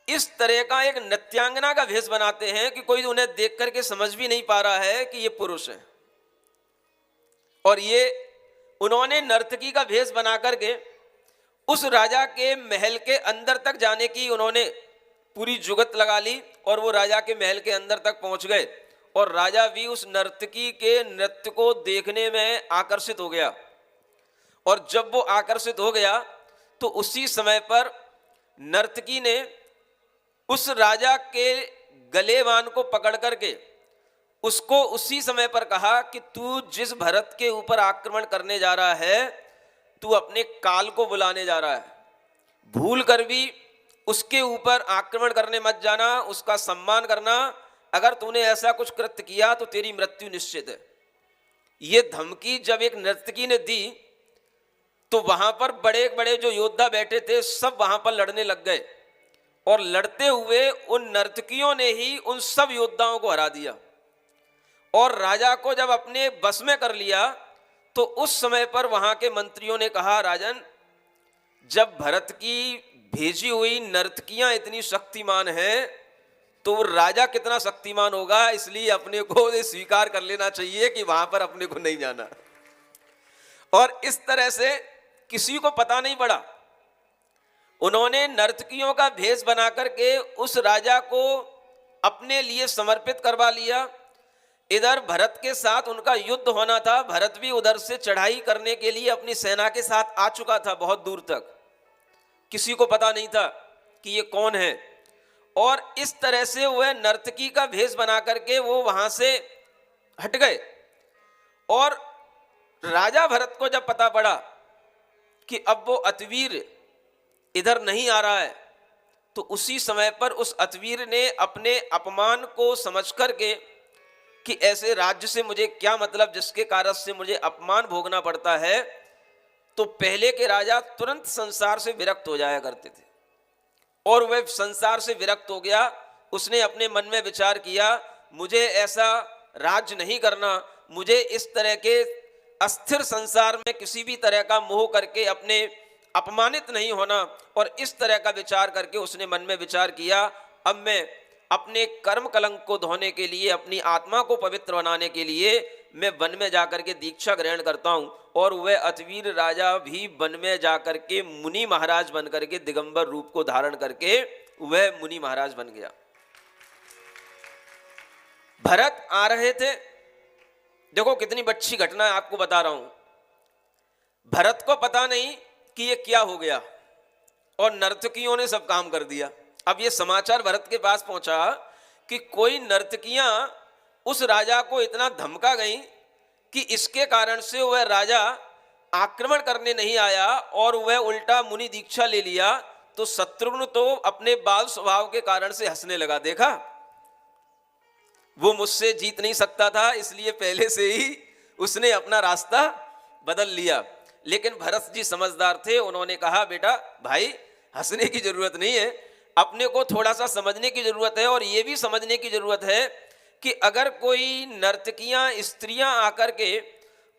इस तरह का एक नृत्यांगना का भेष बनाते हैं कि कोई उन्हें देख करके समझ भी नहीं पा रहा है कि ये पुरुष है। और ये उन्होंने नर्तकी का भेष बना करके उस राजा के महल के अंदर तक जाने की उन्होंने पूरी जुगत लगा ली और वो राजा के महल के अंदर तक पहुंच गए और राजा भी उस नर्तकी के नृत्य को देखने में आकर्षित हो गया। और जब वो आकर्षित हो गया तो उसी समय पर नर्तकी ने उस राजा के गलेवान को पकड़ करके उसको उसी समय पर कहा कि तू जिस भरत के ऊपर आक्रमण करने जा रहा है, तू अपने काल को बुलाने जा रहा है, भूल कर भी उसके ऊपर आक्रमण करने मत जाना, उसका सम्मान करना। अगर तूने ऐसा कुछ कृत्य किया तो तेरी मृत्यु निश्चित है। ये धमकी जब एक नर्तकी ने दी तो वहां पर बड़े बड़े जो योद्धा बैठे थे सब वहां पर लड़ने लग गए, और लड़ते हुए उन नर्तकियों ने ही उन सब योद्धाओं को हरा दिया, और राजा को जब अपने बस में कर लिया तो उस समय पर वहां के मंत्रियों ने कहा, राजन, जब भरत की भेजी हुई नर्तकियां इतनी शक्तिमान हैं तो राजा कितना शक्तिमान होगा, इसलिए अपने को ये स्वीकार कर लेना चाहिए कि वहां पर अपने को नहीं जाना। और इस तरह से किसी को पता नहीं पड़ा, उन्होंने नर्तकियों का भेष बना करके उस राजा को अपने लिए समर्पित करवा लिया। इधर भरत के साथ उनका युद्ध होना था, भरत भी उधर से चढ़ाई करने के लिए अपनी सेना के साथ आ चुका था बहुत दूर तक, किसी को पता नहीं था कि ये कौन है। और इस तरह से वह नर्तकी का भेष बना करके वो वहां से हट गए, और राजा भरत को जब पता पड़ा कि अब वो अतवीर इधर नहीं आ रहा है, तो उसी समय पर उस अतवीर ने अपने अपमान को समझ करके कि ऐसे राज्य से मुझे क्या मतलब जिसके कारण से मुझे अपमान भोगना पड़ता है, तो पहले के राजा तुरंत संसार से विरक्त हो जाया करते थे, और वह संसार से विरक्त हो गया। उसने अपने मन में विचार किया, मुझे ऐसा राज्य नहीं करना, मुझे इस तरह के अस्थिर संसार में किसी भी तरह का मोह करके अपने अपमानित नहीं होना। और इस तरह का विचार करके उसने मन में विचार किया, अब मैं अपने कर्म कलंक को धोने के लिए, अपनी आत्मा को पवित्र बनाने के लिए मैं वन में जाकर के दीक्षा ग्रहण करता हूं। और वह अतवीर राजा भी वन में जाकर के मुनि महाराज बन करके, दिगंबर रूप को धारण करके वह मुनि महाराज बन गया। भरत आ रहे थे, देखो कितनी अच्छी घटना है, आपको बता रहा हूं। भरत को पता नहीं कि ये क्या हो गया, और नर्तकियों ने सब काम कर दिया। अब ये समाचार भरत के पास पहुंचा कि कोई नर्तकियां उस राजा को इतना धमका गई कि इसके कारण से वह राजा आक्रमण करने नहीं आया और वह उल्टा मुनि दीक्षा ले लिया। तो शत्रुघ्न तो अपने बाल स्वभाव के कारण से हंसने लगा, देखा वो मुझसे जीत नहीं सकता था, इसलिए पहले से ही उसने अपना रास्ता बदल लिया। लेकिन भरत जी समझदार थे, उन्होंने कहा, बेटा भाई हंसने की जरूरत नहीं है, अपने को थोड़ा सा समझने की जरूरत है, और ये भी समझने की जरूरत है कि अगर कोई नर्तकियां, स्त्रियां आकर के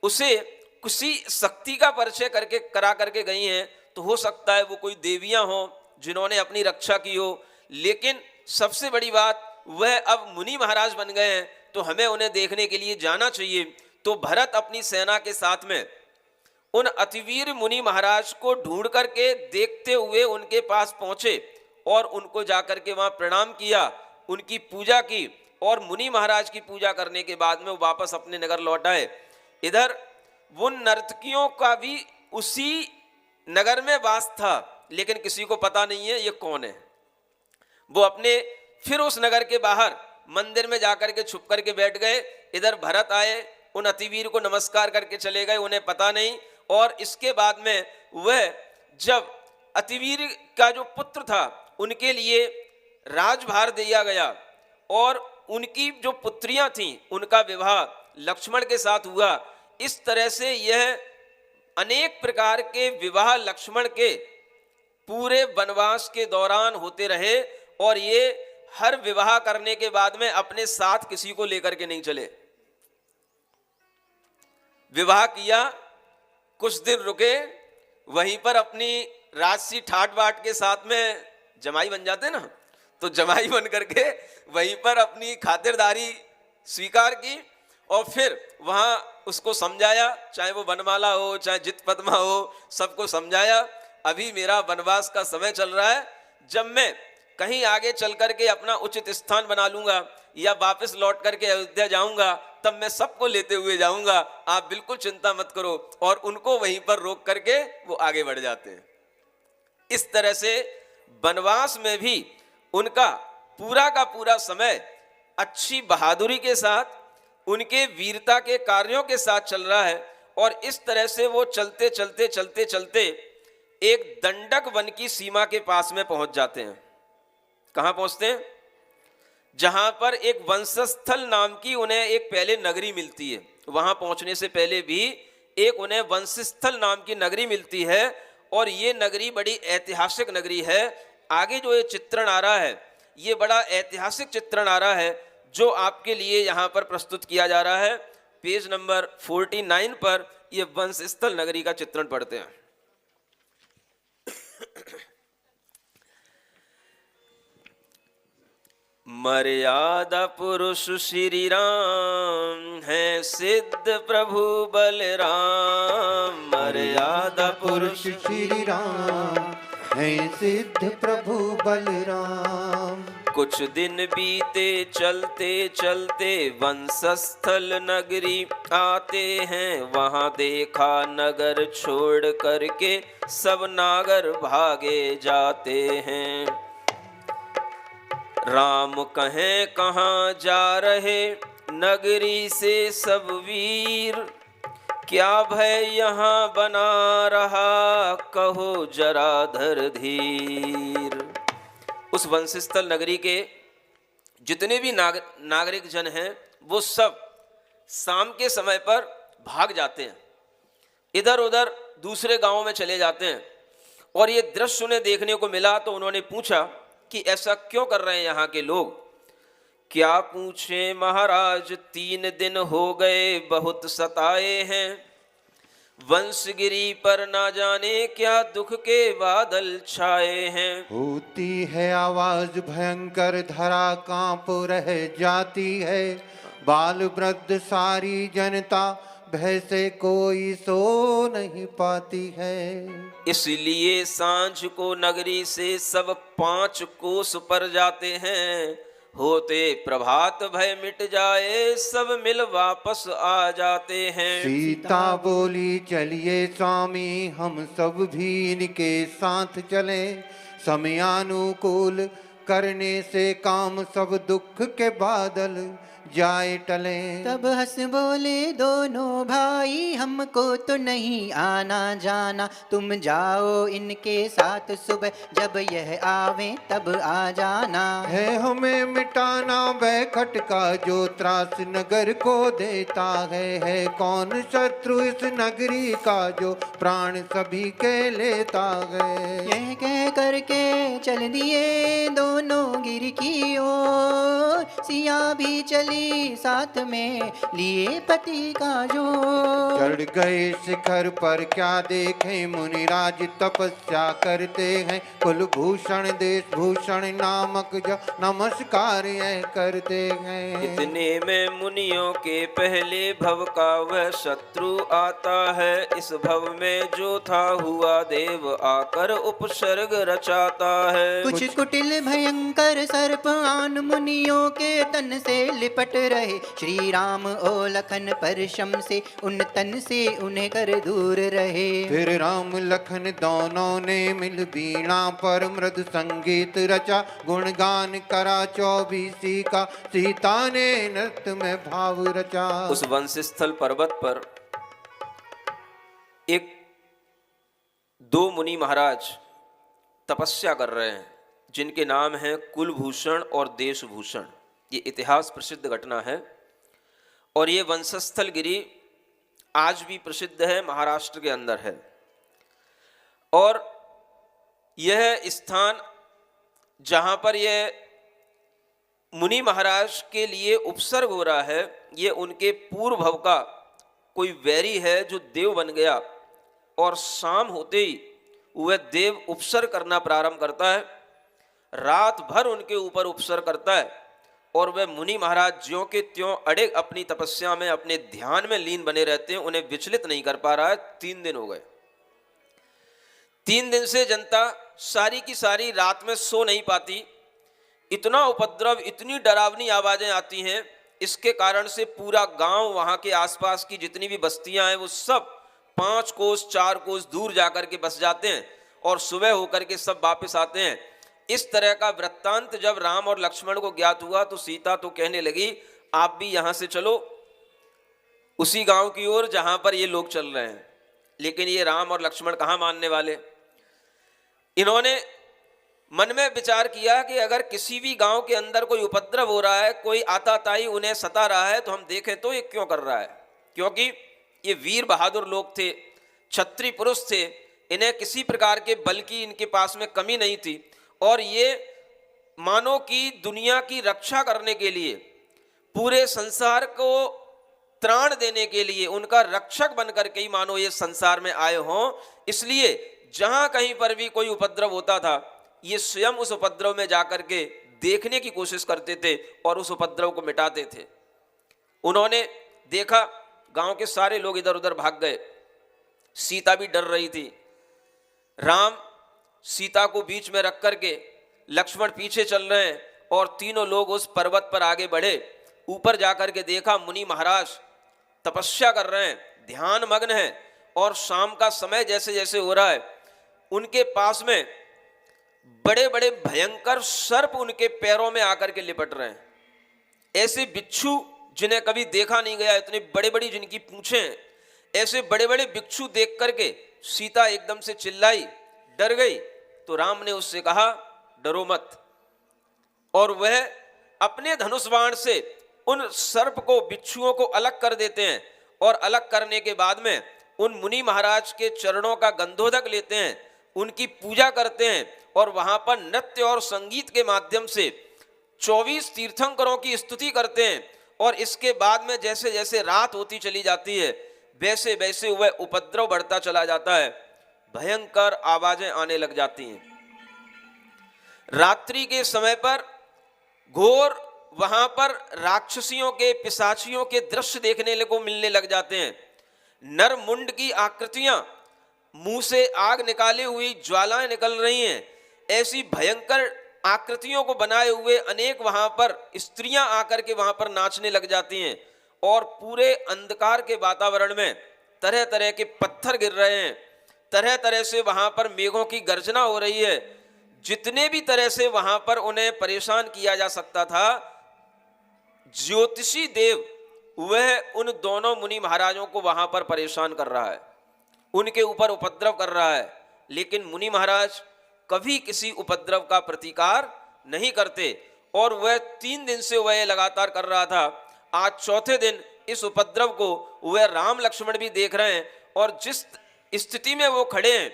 उसे किसी शक्ति का परिचय करके करा करके गई हैं, तो हो सकता है वो कोई देवियां हो जिन्होंने अपनी रक्षा की हो। लेकिन सबसे बड़ी बात, वह अब मुनि महाराज बन गए हैं, तो हमें उन्हें देखने के लिए जाना चाहिए। तो भरत अपनी सेना के साथ में उन अतिवीर मुनि महाराज को ढूंढ करके देखते हुए उनके पास पहुंचे, और उनको जाकर के वहां प्रणाम किया, उनकी पूजा की, और मुनि महाराज की पूजा करने के बाद में वो वापस अपने नगर लौट आए। इधर वो नर्तकियों का भी उसी नगर में वास था, लेकिन किसी को पता नहीं है ये कौन है। वो अपने फिर उस नगर के बाहर मंदिर में जाकर के छुप करके बैठ गए। इधर भरत आए, उन अतिवीर को नमस्कार करके चले गए, उन्हें पता नहीं। और इसके बाद में वह जब अतिवीर का जो पुत्र था उनके लिए राजभार दिया गया, और उनकी जो पुत्रियां थीं उनका विवाह लक्ष्मण के साथ हुआ। इस तरह से यह अनेक प्रकार के विवाह लक्ष्मण के पूरे वनवास के दौरान होते रहे, और ये हर विवाह करने के बाद में अपने साथ किसी को लेकर के नहीं चले। विवाह किया, कुछ दिन रुके, वहीं पर अपनी राजसी ठाट बाट के साथ में जमाई बन जाते ना, तो जमाई बन करके वहीं पर अपनी खातिरदारी स्वीकार की, और फिर वहां उसको समझाया, चाहे वो वनमाला हो चाहे जित पद्मा हो, सबको समझाया, अभी मेरा वनवास का समय चल रहा है, जब मैं कहीं आगे चल करके अपना उचित स्थान बना लूंगा या वापस लौट करके अयोध्या जाऊंगा, तब मैं सबको लेते हुए जाऊंगा, आप बिल्कुल चिंता मत करो। और उनको वहीं पर रोक करके वो आगे बढ़ जाते हैं। इस तरह से वनवास में भी उनका पूरा का पूरा समय अच्छी बहादुरी के साथ, उनके वीरता के कार्यों के साथ चल रहा है। और इस तरह से वो चलते चलते चलते चलते एक दंडक वन की सीमा के पास में पहुंच जाते हैं। कहां पहुंचते हैं? जहां पर एक वंशस्थल नाम की उन्हें एक पहले नगरी मिलती है। वहां पहुंचने से पहले भी एक उन्हें वंशस्थल नाम की नगरी मिलती है और ये नगरी बड़ी ऐतिहासिक नगरी है। आगे जो ये चित्रण आ रहा है ये बड़ा ऐतिहासिक चित्रण आ रहा है जो आपके लिए यहाँ पर प्रस्तुत किया जा रहा है। पेज नंबर 49 पर ये वंशस्थल नगरी का चित्रण पढ़ते हैं। मर्यादा पुरुष श्री राम है सिद्ध प्रभु बलराम। मर्यादा पुरुष श्री राम है सिद्ध प्रभु बलराम। कुछ दिन बीते चलते चलते वंशस्थल नगरी आते हैं। वहां देखा नगर छोड़ करके सब नागर भागे जाते हैं। राम कहें कहाँ जा रहे नगरी से सब वीर। क्या भय यहाँ बना रहा कहो जरा धर धीर। उस वंशस्थल नगरी के जितने भी नागरिक जन हैं वो सब शाम के समय पर भाग जाते हैं, इधर उधर दूसरे गांवों में चले जाते हैं। और ये दृश्य उन्हें देखने को मिला तो उन्होंने पूछा कि ऐसा क्यों कर रहे हैं यहाँ के लोग। क्या पूछे महाराज 3 दिन हो गए बहुत सताए हैं। वंशगिरी पर ना जाने क्या दुख के बादल छाए हैं। होती है आवाज भयंकर धरा कांप रह जाती है। बाल वृद्ध सारी जनता भय से कोई सो नहीं पाती है। इसलिए सांझ को नगरी से सब 5 कोस पर जाते हैं। होते प्रभात भय मिट जाए सब मिल वापस आ जाते हैं। सीता बोली चलिए स्वामी हम सब भी इनके साथ चले। समयानुकूल करने से काम सब दुख के बादल जाए टले। तब हंस बोले दोनों भाई हमको तो नहीं आना जाना। तुम जाओ इनके साथ सुबह जब यह आवे तब आ जाना। है हमें मिटाना बैखट का जो त्रास नगर को देता है कौन शत्रु इस नगरी का जो प्राण सभी के लेता है। यह कह करके चल दिए दोनों गिर की ओर। सिया भी चली साथ में लिए पति का जोर। चढ़ गए शिखर पर क्या देखे मुनिराज तपस्या करते हैं। कुलभूषण देश भूषण नामक जो नमस्कार यह करते हैं। इतने में मुनियों के पहले भव का वह शत्रु आता है। इस भव में जो था हुआ देव आकर उपसर्ग रचाता है। कुछ कुटिल भयंकर सर्प आन मुनियों के तन से लिपट रहे। श्री राम ओ लखन परशम से उन तन से उन्हें कर दूर रहे। फिर राम लखन दोनों ने मिल बीणा पर मृद संगीत रचा। गुणगान करा 24 का सीता ने नृत्य में भाव रचा। उस वंशस्थल पर्वत पर एक 2 मुनि महाराज तपस्या कर रहे हैं जिनके नाम हैं कुलभूषण और देशभूषण। ये इतिहास प्रसिद्ध घटना है और ये वंशस्थल गिरी आज भी प्रसिद्ध है, महाराष्ट्र के अंदर है। और यह स्थान जहाँ पर यह मुनि महाराज के लिए उपसर्ग हो रहा है, ये उनके पूर्व भव का कोई वैरी है जो देव बन गया और शाम होते ही वह देव उपसर्ग करना प्रारंभ करता है। रात भर उनके ऊपर उपसर्ग करता है और वह मुनि महाराज ज्यों के त्यों अड़े अपनी तपस्या में अपने ध्यान में लीन बने रहते हैं, उन्हें विचलित नहीं कर पा रहा है। 3 दिन हो गए। 3 दिन से जनता सारी की सारी रात में सो नहीं पाती। इतना उपद्रव, इतनी डरावनी आवाजें आती हैं, इसके कारण से पूरा गांव, वहां के आसपास की जितनी भी बस्तियां हैं वो सब 5 कोस 4 कोस दूर जाकर के बस जाते हैं और सुबह होकर के सब वापस आते हैं। इस तरह का वृत्तांत जब राम और लक्ष्मण को ज्ञात हुआ तो सीता तो कहने लगी आप भी यहां से चलो उसी गांव की ओर जहां पर ये लोग चल रहे हैं। लेकिन ये राम और लक्ष्मण कहां मानने वाले। इन्होंने मन में विचार किया कि अगर किसी भी गांव के अंदर कोई उपद्रव हो रहा है, कोई आताताई उन्हें सता रहा है, तो हम देखें तो ये क्यों कर रहा है, क्योंकि ये वीर बहादुर लोग थे, क्षत्रिय पुरुष थे, इन्हें किसी प्रकार के बल की इनके पास में कमी नहीं थी, और ये मानो कि दुनिया की रक्षा करने के लिए, पूरे संसार को त्राण देने के लिए, उनका रक्षक बनकर के ही मानो ये संसार में आए हों। इसलिए जहां कहीं पर भी कोई उपद्रव होता था, ये स्वयं उस उपद्रव में जाकर के देखने की कोशिश करते थे और उस उपद्रव को मिटाते थे। उन्होंने देखा गांव के सारे लोग इधर उधर भाग गए, सीता भी डर रही थी। राम सीता को बीच में रख करके, लक्ष्मण पीछे चल रहे हैं, और तीनों लोग उस पर्वत पर आगे बढ़े। ऊपर जाकर के देखा मुनि महाराज तपस्या कर रहे हैं, ध्यान मग्न हैं, और शाम का समय जैसे जैसे हो रहा है, उनके पास में बड़े बड़े भयंकर सर्प उनके पैरों में आकर के लिपट रहे हैं। ऐसे बिच्छू जिन्हें कभी देखा नहीं गया, इतनी बड़ी बड़ी जिनकी पूंछें हैं, ऐसे बड़े बड़े बिच्छू देख करके सीता एकदम से चिल्लाई, डर गई। तो राम ने उससे कहा, डरो मत। और वह अपने धनुष बाण से उन सर्प को, बिच्छुओं को अलग कर देते हैं, और अलग करने के बाद में उन मुनि महाराज के चरणों का गंधोदक लेते हैं, उनकी पूजा करते हैं, और वहां पर नृत्य और संगीत के माध्यम से 24 तीर्थंकरों की स्तुति करते हैं। और इसके बाद में जैसे जैसे रात होती चली जाती है, वैसे वैसे वह उपद्रव बढ़ता चला जाता है, भयंकर आवाजें आने लग जाती हैं। रात्रि के समय पर घोर वहां पर राक्षसियों के, पिशाचियों के दृश्य देखने को मिलने लग जाते हैं। नर मुंड की आकृतियां, मुंह से आग निकाले हुई ज्वालाएं निकल रही हैं, ऐसी भयंकर आकृतियों को बनाए हुए अनेक वहां पर स्त्रियां आकर के वहां पर नाचने लग जाती हैं। और पूरे अंधकार के वातावरण में तरह तरह के पत्थर गिर रहे हैं, तरह तरह से वहां पर मेघों की गर्जना हो रही है। जितने भी तरह से वहां पर उन्हें परेशान किया जा सकता था, ज्योतिषी देव वह उन दोनों मुनि महाराजों को वहां पर परेशान कर रहा है, उनके ऊपर उपद्रव कर रहा है। लेकिन मुनि महाराज कभी किसी उपद्रव का प्रतिकार नहीं करते, और वह 3 दिन से वह लगातार कर रहा था। आज चौथे दिन इस उपद्रव को वह राम लक्ष्मण भी देख रहे हैं, और जिस स्थिति में वो खड़े हैं,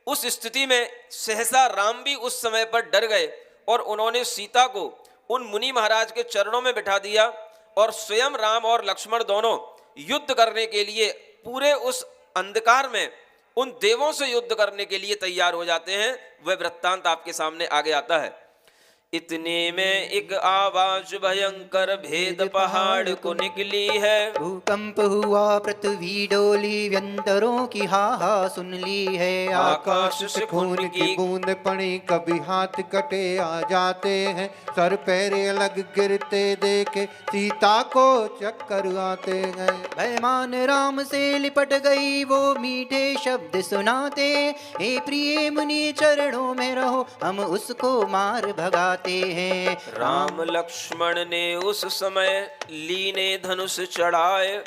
उस स्थिति में सहसा राम भी उस समय पर डर गए, और उन्होंने सीता को उन मुनि महाराज के चरणों में बिठा दिया, और स्वयं राम और लक्ष्मण दोनों युद्ध करने के लिए पूरे उस अंधकार में उन देवों से युद्ध करने के लिए तैयार हो जाते हैं। वह वृत्तांत आपके सामने आगे आता है। इतने में एक आवाज भयंकर भेद पहाड़ को निकली है। भूकंप हुआ पृथ्वी डोली, व्यंतरों की हाहा सुन ली है। आकाश से खून की बूंद पड़ी, कभी हाथ कटे आ जाते हैं, सर पैरे अलग गिरते देखे सीता को चक्कर आते हैं। भयमान राम से लिपट गई वो मीठे शब्द सुनाते, हे प्रिय मुनि चरणों में रहो, हम उसको मार भगाते हैं। राम लक्ष्मण ने उस समय लीने धनुष चढ़ाए,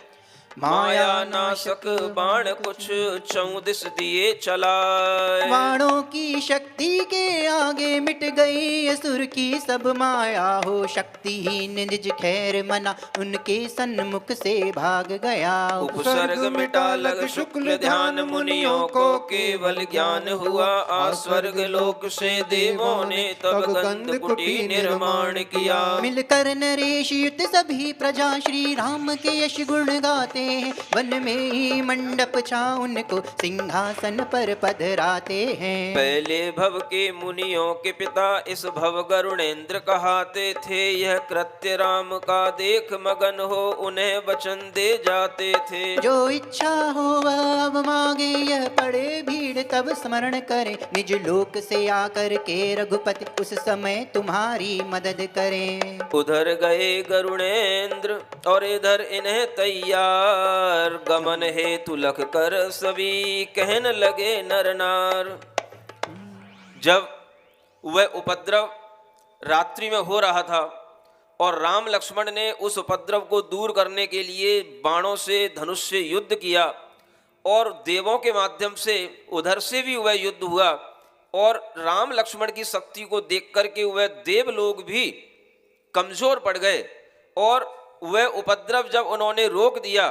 माया नाशक बाण कुछ 34 दिए चलाए। बाणों की शक्ति के आगे मिट गई असुर की सब माया हो, शक्तिहीन निज खैर मना उनके सन्मुख से भाग गया। उपसर्ग मिटा लग शुक्ल ध्यान, मुनियों को केवल ज्ञान हुआ, आस्वर्ग लोक से देवों ने तब गंध कुटी निर्माण किया। मिलकर नरेश युत सभी प्रजा श्री राम के यश गुण गाते, वन में ही मंडप छा उनको सिंहासन पर पधराते हैं। पहले भव के मुनियों के पिता इस भव गरुणेंद्र कहाते थे, यह कृत्य राम का देख मगन हो उन्हें वचन दे जाते थे। जो इच्छा हो वह अब मांगे, यह पड़े भीड़ तब स्मरण करे, निज लोक से आकर के रघुपति उस समय तुम्हारी मदद करें। उधर गए गरुणेंद्र और इधर इन्हें तैयार, गमन हेतु लख कर सभी कहन लगे नर नार। जब वह उपद्रव रात्रि में हो रहा था और राम लक्ष्मण ने उस उपद्रव को दूर करने के लिए बाणों से, धनुष से युद्ध किया, और देवों के माध्यम से उधर से भी वह युद्ध हुआ, और राम लक्ष्मण की शक्ति को देख करके वह देव लोग भी कमजोर पड़ गए, और वह उपद्रव जब उन्होंने रोक दिया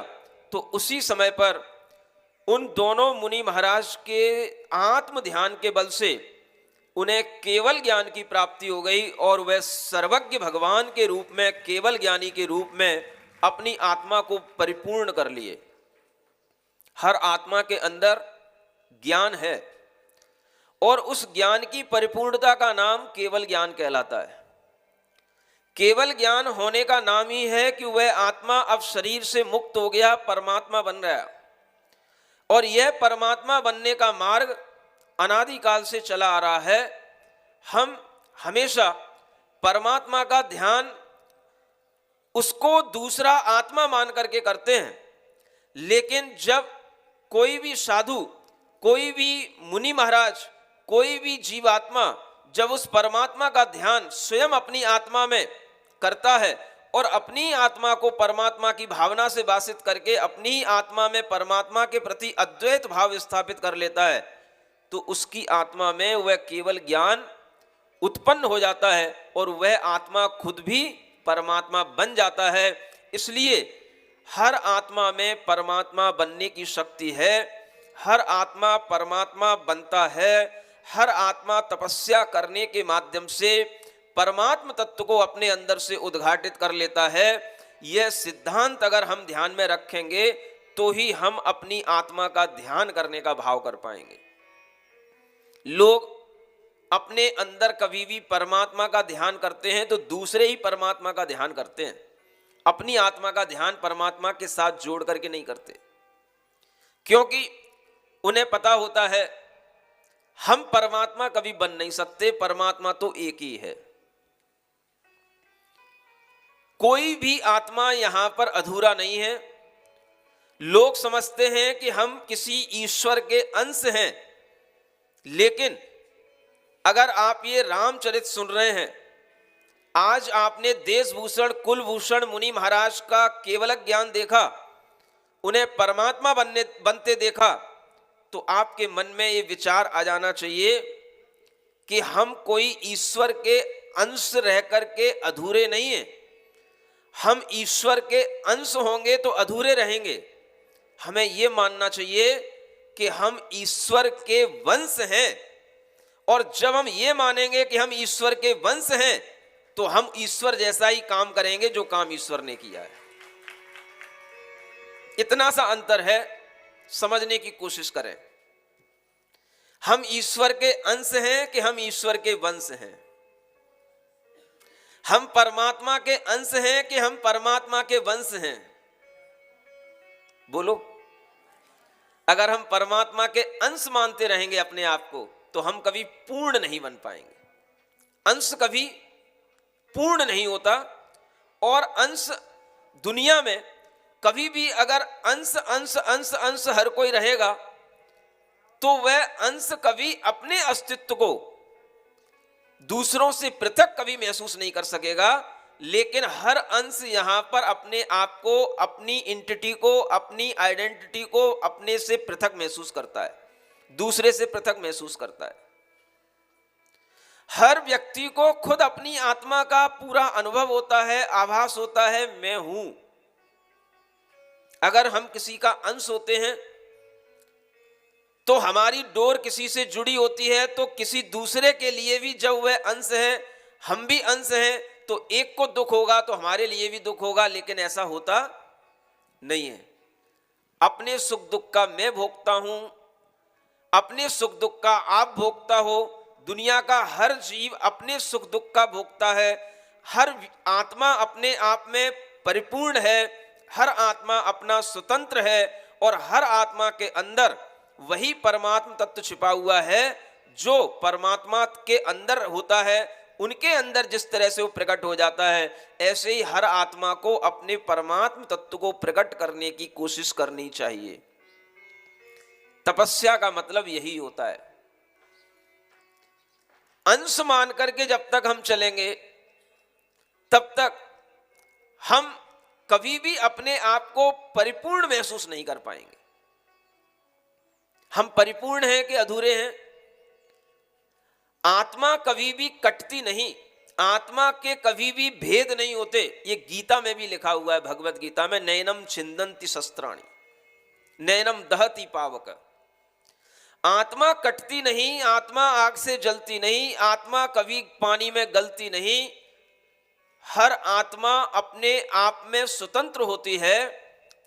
तो उसी समय पर उन दोनों मुनि महाराज के आत्म ध्यान के बल से उन्हें केवल ज्ञान की प्राप्ति हो गई और वह सर्वज्ञ भगवान के रूप में, केवल ज्ञानी के रूप में अपनी आत्मा को परिपूर्ण कर लिए। हर आत्मा के अंदर ज्ञान है और उस ज्ञान की परिपूर्णता का नाम केवल ज्ञान कहलाता है। केवल ज्ञान होने का नाम ही है कि वह आत्मा अब शरीर से मुक्त हो गया, परमात्मा बन रहा है। और यह परमात्मा बनने का मार्ग अनादिकाल से चला आ रहा है। हम हमेशा परमात्मा का ध्यान उसको दूसरा आत्मा मान करके करते हैं, लेकिन जब कोई भी साधु, कोई भी मुनि महाराज, कोई भी जीवात्मा जब उस परमात्मा का ध्यान स्वयं अपनी आत्मा में करता है और अपनी आत्मा को परमात्मा की भावना से वासित करके अपनी आत्मा में परमात्मा के प्रति अद्वैत भाव स्थापित कर लेता है, तो उसकी आत्मा में वह केवल ज्ञान उत्पन्न हो जाता है और वह आत्मा खुद भी परमात्मा बन जाता है। इसलिए हर आत्मा में परमात्मा बनने की शक्ति है, हर आत्मा परमात्मा बनता है, हर आत्मा तपस्या करने के माध्यम से परमात्म तत्व को अपने अंदर से उद्घाटित कर लेता है। यह सिद्धांत अगर हम ध्यान में रखेंगे तो ही हम अपनी आत्मा का ध्यान करने का भाव कर पाएंगे। लोग अपने अंदर कभी भी परमात्मा का ध्यान करते हैं तो दूसरे ही परमात्मा का ध्यान करते हैं, अपनी आत्मा का ध्यान परमात्मा के साथ जोड़ करके नहीं करते, क्योंकि उन्हें पता होता है हम परमात्मा कभी बन नहीं सकते, परमात्मा तो एक ही है। कोई भी आत्मा यहां पर अधूरा नहीं है। लोग समझते हैं कि हम किसी ईश्वर के अंश हैं, लेकिन अगर आप ये रामचरित सुन रहे हैं, आज आपने देशभूषण कुलभूषण मुनि महाराज का केवल ज्ञान देखा, उन्हें परमात्मा बनते देखा, तो आपके मन में ये विचार आ जाना चाहिए कि हम कोई ईश्वर के अंश रह करके अधूरे नहीं हैं। हम ईश्वर के अंश होंगे तो अधूरे रहेंगे। हमें ये मानना चाहिए कि हम ईश्वर के वंश हैं, और जब हम ये मानेंगे कि हम ईश्वर के वंश हैं तो हम ईश्वर जैसा ही काम करेंगे जो काम ईश्वर ने किया है। इतना सा अंतर है, समझने की कोशिश करें। हम ईश्वर के अंश हैं कि हम ईश्वर के वंश हैं? हम परमात्मा के अंश हैं कि हम परमात्मा के वंश हैं? बोलो। अगर हम परमात्मा के अंश मानते रहेंगे अपने आप को तो हम कभी पूर्ण नहीं बन पाएंगे। अंश कभी पूर्ण नहीं होता, और अंश दुनिया में कभी भी अगर अंश अंश अंश अंश हर कोई रहेगा तो वह अंश कभी अपने अस्तित्व को दूसरों से पृथक कभी महसूस नहीं कर सकेगा। लेकिन हर अंश यहां पर अपने आप को, अपनी इंटिटी को, अपनी आइडेंटिटी को अपने से पृथक महसूस करता है, दूसरे से पृथक महसूस करता है। हर व्यक्ति को खुद अपनी आत्मा का पूरा अनुभव होता है, आभास होता है, मैं हूं। अगर हम किसी का अंश होते हैं तो हमारी डोर किसी से जुड़ी होती है, तो किसी दूसरे के लिए भी जब वह अंश है, हम भी अंश हैं, तो एक को दुख होगा तो हमारे लिए भी दुख होगा। लेकिन ऐसा होता नहीं है। अपने सुख दुख का मैं भोगता हूं, अपने सुख दुख का आप भोगता हो। दुनिया का हर जीव अपने सुख दुख का भोगता है। हर आत्मा अपने आप में परिपूर्ण है, हर आत्मा अपना स्वतंत्र है, और हर आत्मा के अंदर वही परमात्मा तत्व छिपा हुआ है जो परमात्मा के अंदर होता है। उनके अंदर जिस तरह से वो प्रकट हो जाता है, ऐसे ही हर आत्मा को अपने परमात्मा तत्व को प्रकट करने की कोशिश करनी चाहिए। तपस्या का मतलब यही होता है। अंश मान करके जब तक हम चलेंगे तब तक हम कभी भी अपने आप को परिपूर्ण महसूस नहीं कर पाएंगे। हम परिपूर्ण हैं कि अधूरे हैं? आत्मा कभी भी कटती नहीं, आत्मा के कभी भी भेद नहीं होते। ये गीता में भी लिखा हुआ है, भगवत गीता में, नैनम छिंदन्ति शस्त्राणि। नैनम दहती पावक। आत्मा कटती नहीं, आत्मा आग से जलती नहीं, आत्मा कभी पानी में गलती नहीं। हर आत्मा अपने आप में स्वतंत्र होती है,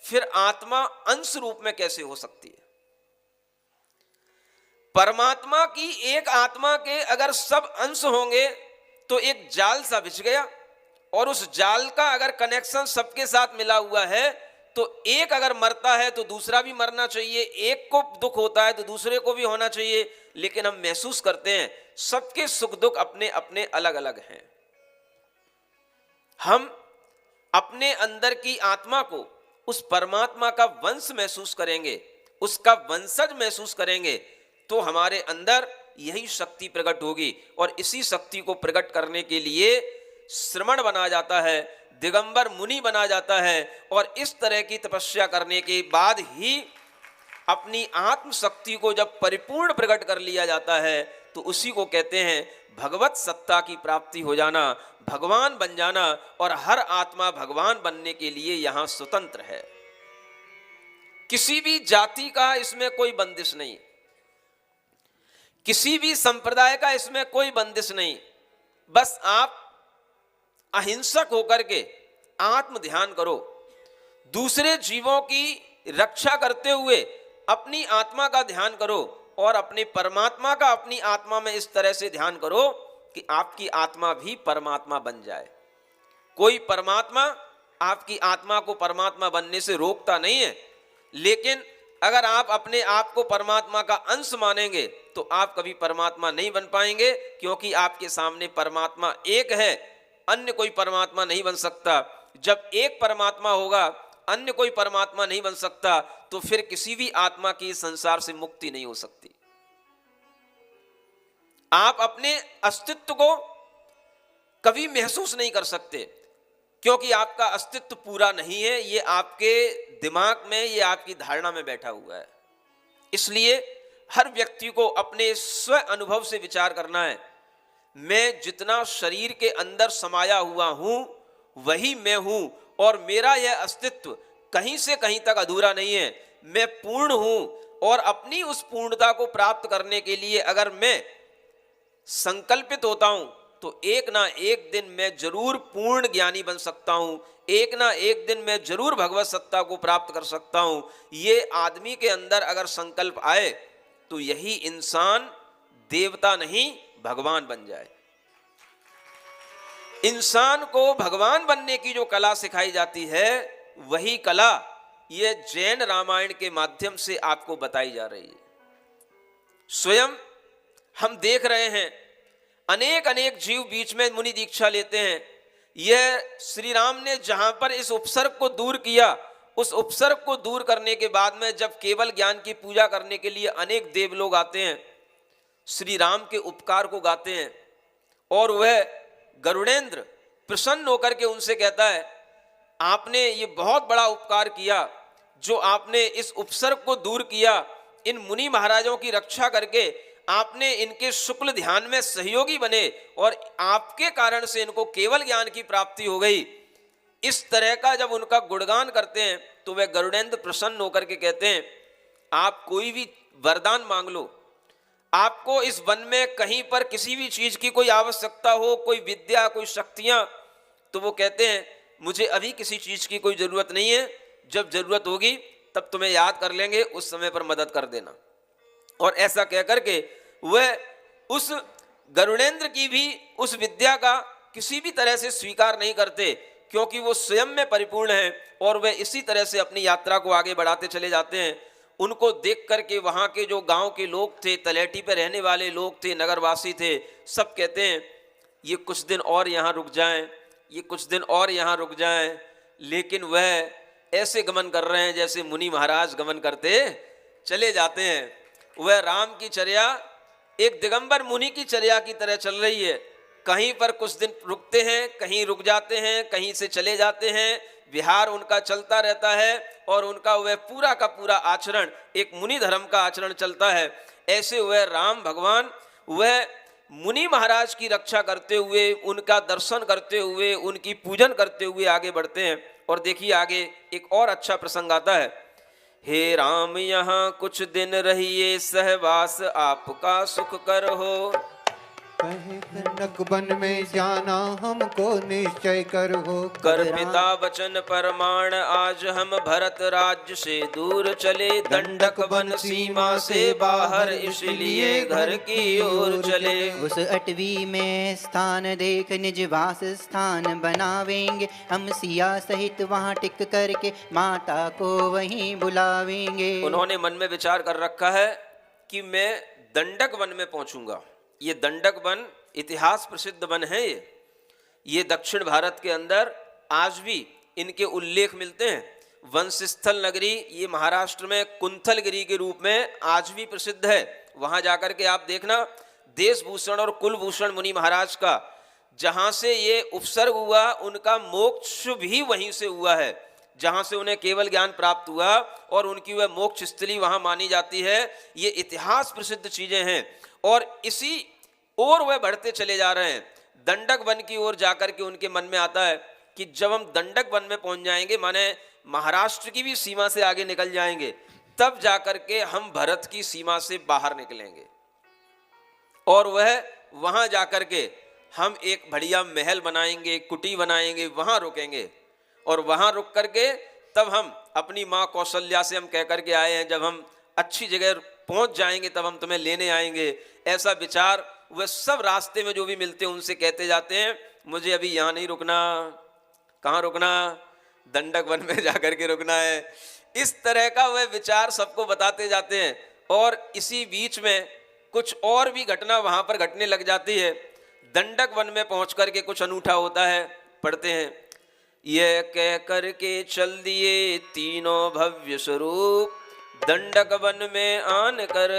फिर आत्मा अंश रूप में कैसे हो सकती है? परमात्मा की एक आत्मा के अगर सब अंश होंगे तो एक जाल सा बिछ गया, और उस जाल का अगर कनेक्शन सबके साथ मिला हुआ है तो एक अगर मरता है तो दूसरा भी मरना चाहिए, एक को दुख होता है तो दूसरे को भी होना चाहिए। लेकिन हम महसूस करते हैं सबके सुख दुख अपने अपने अलग अलग हैं। हम अपने अंदर की आत्मा को उस परमात्मा का वंश महसूस करेंगे, उसका वंशज महसूस करेंगे, तो हमारे अंदर यही शक्ति प्रकट होगी। और इसी शक्ति को प्रकट करने के लिए श्रमण बना जाता है, दिगंबर मुनि बना जाता है, और इस तरह की तपस्या करने के बाद ही अपनी आत्म शक्ति को जब परिपूर्ण प्रकट कर लिया जाता है तो उसी को कहते हैं भगवत सत्ता की प्राप्ति हो जाना, भगवान बन जाना। और हर आत्मा भगवान बनने के लिए यहां स्वतंत्र है, किसी भी जाति का इसमें कोई बंदिश नहीं, किसी भी संप्रदाय का इसमें कोई बंदिश नहीं। बस आप अहिंसक होकर के आत्म ध्यान करो, दूसरे जीवों की रक्षा करते हुए अपनी आत्मा का ध्यान करो, और अपने परमात्मा का अपनी आत्मा में इस तरह से ध्यान करो कि आपकी आत्मा भी परमात्मा बन जाए। कोई परमात्मा आपकी आत्मा को परमात्मा बनने से रोकता नहीं है, लेकिन अगर आप अपने आप को परमात्मा का अंश मानेंगे तो आप कभी परमात्मा नहीं बन पाएंगे, क्योंकि आपके सामने परमात्मा एक है, अन्य कोई परमात्मा नहीं बन सकता। जब एक परमात्मा होगा, अन्य कोई परमात्मा नहीं बन सकता, तो फिर किसी भी आत्मा की इस संसार से मुक्ति नहीं हो सकती। आप अपने अस्तित्व को कभी महसूस नहीं कर सकते, क्योंकि आपका अस्तित्व पूरा नहीं है, ये आपके दिमाग में, ये आपकी धारणा में बैठा हुआ है। इसलिए हर व्यक्ति को अपने स्व अनुभव से विचार करना है, मैं जितना शरीर के अंदर समाया हुआ हूं वही मैं हूं, और मेरा यह अस्तित्व कहीं से कहीं तक अधूरा नहीं है, मैं पूर्ण हूं। और अपनी उस पूर्णता को प्राप्त करने के लिए अगर मैं संकल्पित होता हूं तो एक ना एक दिन मैं जरूर पूर्ण ज्ञानी बन सकता हूं, एक ना एक दिन मैं जरूर भगवत सत्ता को प्राप्त कर सकता हूं। ये आदमी के अंदर अगर संकल्प आए तो यही इंसान देवता नहीं भगवान बन जाए। इंसान को भगवान बनने की जो कला सिखाई जाती है, वही कला ये जैन रामायण के माध्यम से आपको बताई जा रही है। स्वयं हम देख रहे हैं अनेक अनेक जीव बीच में मुनि दीक्षा लेते हैं। यह श्री राम ने जहां पर इस उपसर्ग को दूर किया, उस उपसर्ग को दूर करने के बाद में जब केवल ज्ञान की पूजा करने के लिए अनेक देव लोग आते हैं, श्री राम के उपकार को गाते हैं, और वह गरुड़ेंद्र प्रसन्न होकर के उनसे कहता है, आपने ये बहुत बड़ा उपकार किया, जो आपने इस उपसर्ग को दूर किया, इन मुनि महाराजों की रक्षा करके आपने इनके शुक्ल ध्यान में सहयोगी बने, और आपके कारण से इनको केवल ज्ञान की प्राप्ति हो गई। इस तरह का जब उनका गुणगान करते हैं तो वह गरुड़ेंद्र प्रसन्न होकर के कहते हैं, आप कोई भी वरदान मांग लो, आपको इस वन में कहीं पर किसी भी चीज की कोई आवश्यकता हो, कोई विद्या, कोई शक्तियां, तो वो कहते हैं मुझे अभी किसी चीज की कोई जरूरत नहीं है, जब जरूरत होगी तब तुम्हें याद कर लेंगे, उस समय पर मदद कर देना। और ऐसा कहकर के वह उस गरुड़ेंद्र की भी उस विद्या का किसी भी तरह से स्वीकार नहीं करते, क्योंकि वो स्वयं में परिपूर्ण है, और वह इसी तरह से अपनी यात्रा को आगे बढ़ाते चले जाते हैं। उनको देख करके वहाँ के जो गांव के लोग थे, तलहटी पे रहने वाले लोग थे, नगरवासी थे, सब कहते हैं ये कुछ दिन और यहाँ रुक जाएं, ये कुछ दिन और यहाँ रुक जाएं। लेकिन वह ऐसे गमन कर रहे हैं जैसे मुनि महाराज गमन करते चले जाते हैं। वह राम की चर्या एक दिगंबर मुनि की चर्या की तरह चल रही है, कहीं पर कुछ दिन रुकते हैं, कहीं रुक जाते हैं, कहीं से चले जाते हैं, विहार उनका चलता रहता है, और उनका वह पूरा का पूरा आचरण एक मुनि धर्म का आचरण चलता है। ऐसे वह राम भगवान वह मुनि महाराज की रक्षा करते हुए, उनका दर्शन करते हुए, उनकी पूजन करते हुए आगे बढ़ते हैं। और देखिए आगे एक और अच्छा प्रसंग आता है। हे राम यहाँ कुछ दिन रहिए, सहवास आपका सुख कर हो। कहे दंडक वन में जाना हमको निश्चय कर हो। कर पिता वचन परमाण, आज हम भरत राज्य से दूर चले। दंडक वन सीमा से बाहर, इसलिए घर की ओर चले। उस अटवी में स्थान देख निज वास स्थान बनावेंगे, हम सिया सहित वहाँ टिक करके माता को वहीं बुलावेंगे। उन्होंने मन में विचार कर रखा है कि मैं दंडक वन में पहुंचूंगा। ये दंडक वन इतिहास प्रसिद्ध वन है। ये दक्षिण भारत के अंदर आज भी इनके उल्लेख मिलते हैं। वंशस्थल नगरी ये महाराष्ट्र में कुंथलगिरी के रूप में आज भी प्रसिद्ध है। वहां जाकर के आप देखना, देशभूषण और कुलभूषण मुनि महाराज का जहां से ये उपसर्ग हुआ, उनका मोक्ष भी वहीं से हुआ है, जहां से उन्हें केवल ज्ञान प्राप्त हुआ और उनकी वह मोक्ष स्थली वहां मानी जाती है। ये इतिहास प्रसिद्ध चीजें हैं और इसी ओर वह बढ़ते चले जा रहे हैं। दंडक वन की ओर जाकर के उनके मन में आता है कि जब हम दंडक वन में पहुंच जाएंगे, माने महाराष्ट्र की भी सीमा से आगे निकल जाएंगे, तब जाकर के हम भरत की सीमा से बाहर निकलेंगे और वह वहां जाकर के हम एक बढ़िया महल बनाएंगे, कुटी बनाएंगे, वहां रुकेंगे और वहां रुक करके तब हम अपनी माँ कौशल्या से हम कह करके आए हैं, जब हम अच्छी जगह पहुंच जाएंगे तब हम तुम्हें लेने आएंगे। ऐसा विचार वह सब रास्ते में जो भी मिलते हैं उनसे कहते जाते हैं, मुझे अभी यहाँ नहीं रुकना। कहाँ रुकना? दंडक वन में जाकर के रुकना है। इस तरह का वह विचार सबको बताते जाते हैं और इसी बीच में कुछ और भी घटना वहां पर घटने लग जाती है। दंडक वन में पहुंच करके कुछ अनूठा होता है। पढ़ते हैं, यह कह करके चल दिए तीनों भव्य स्वरूप, दंडक वन में आन कर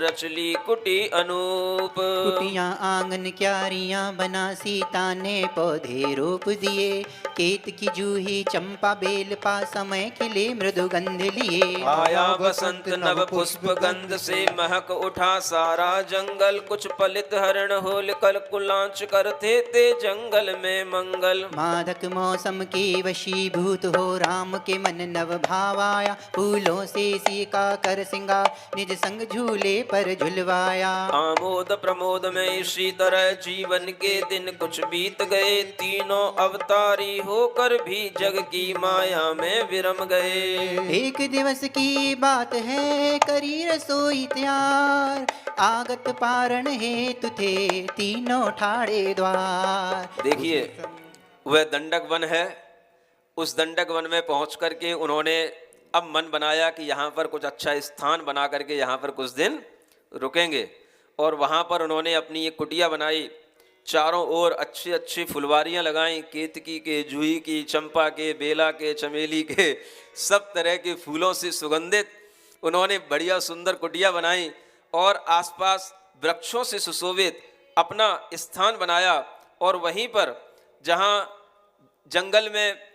रचली कुटी अनूप। कुटियां आंगन क्यारियां बना सीता ने पौधे रोप दिए, केत की जूही चंपा बेल पा समय खिले मृदु गंध लिए। आया बसंत नव पुष्प गंध से महक उठा सारा जंगल, कुछ पलित हरण होल कल कुलांच करते थे जंगल में मंगल। मादक मौसम के वशीभूत हो राम के मन नव भावाया, फूलों से सीका कर सिंगार निज संग झूले पर झुलवाया। आमोद प्रमोद में इसी तरह जीवन के दिन कुछ बीत गए, तीनों अवतारी होकर भी जग की माया में विरम गए। एक दिवस की बात है करी रसोई तैयार, आगत पारण हेतु थे तीनों ठाड़े द्वार। देखिए वह दंडक वन है। उस दंडक वन में पहुंच करके उन्होंने अब मन बनाया कि यहाँ पर कुछ अच्छा स्थान बना करके यहाँ पर कुछ दिन रुकेंगे और वहाँ पर उन्होंने अपनी एक कुटिया बनाई। चारों ओर अच्छी अच्छी फुलवारियाँ लगाईं, केतकी के, जूही की, चंपा के, बेला के, चमेली के, सब तरह के फूलों से सुगंधित उन्होंने बढ़िया सुंदर कुटिया बनाई और आसपास वृक्षों से सुशोभित अपना स्थान बनाया। और वहीं पर जहाँ जंगल में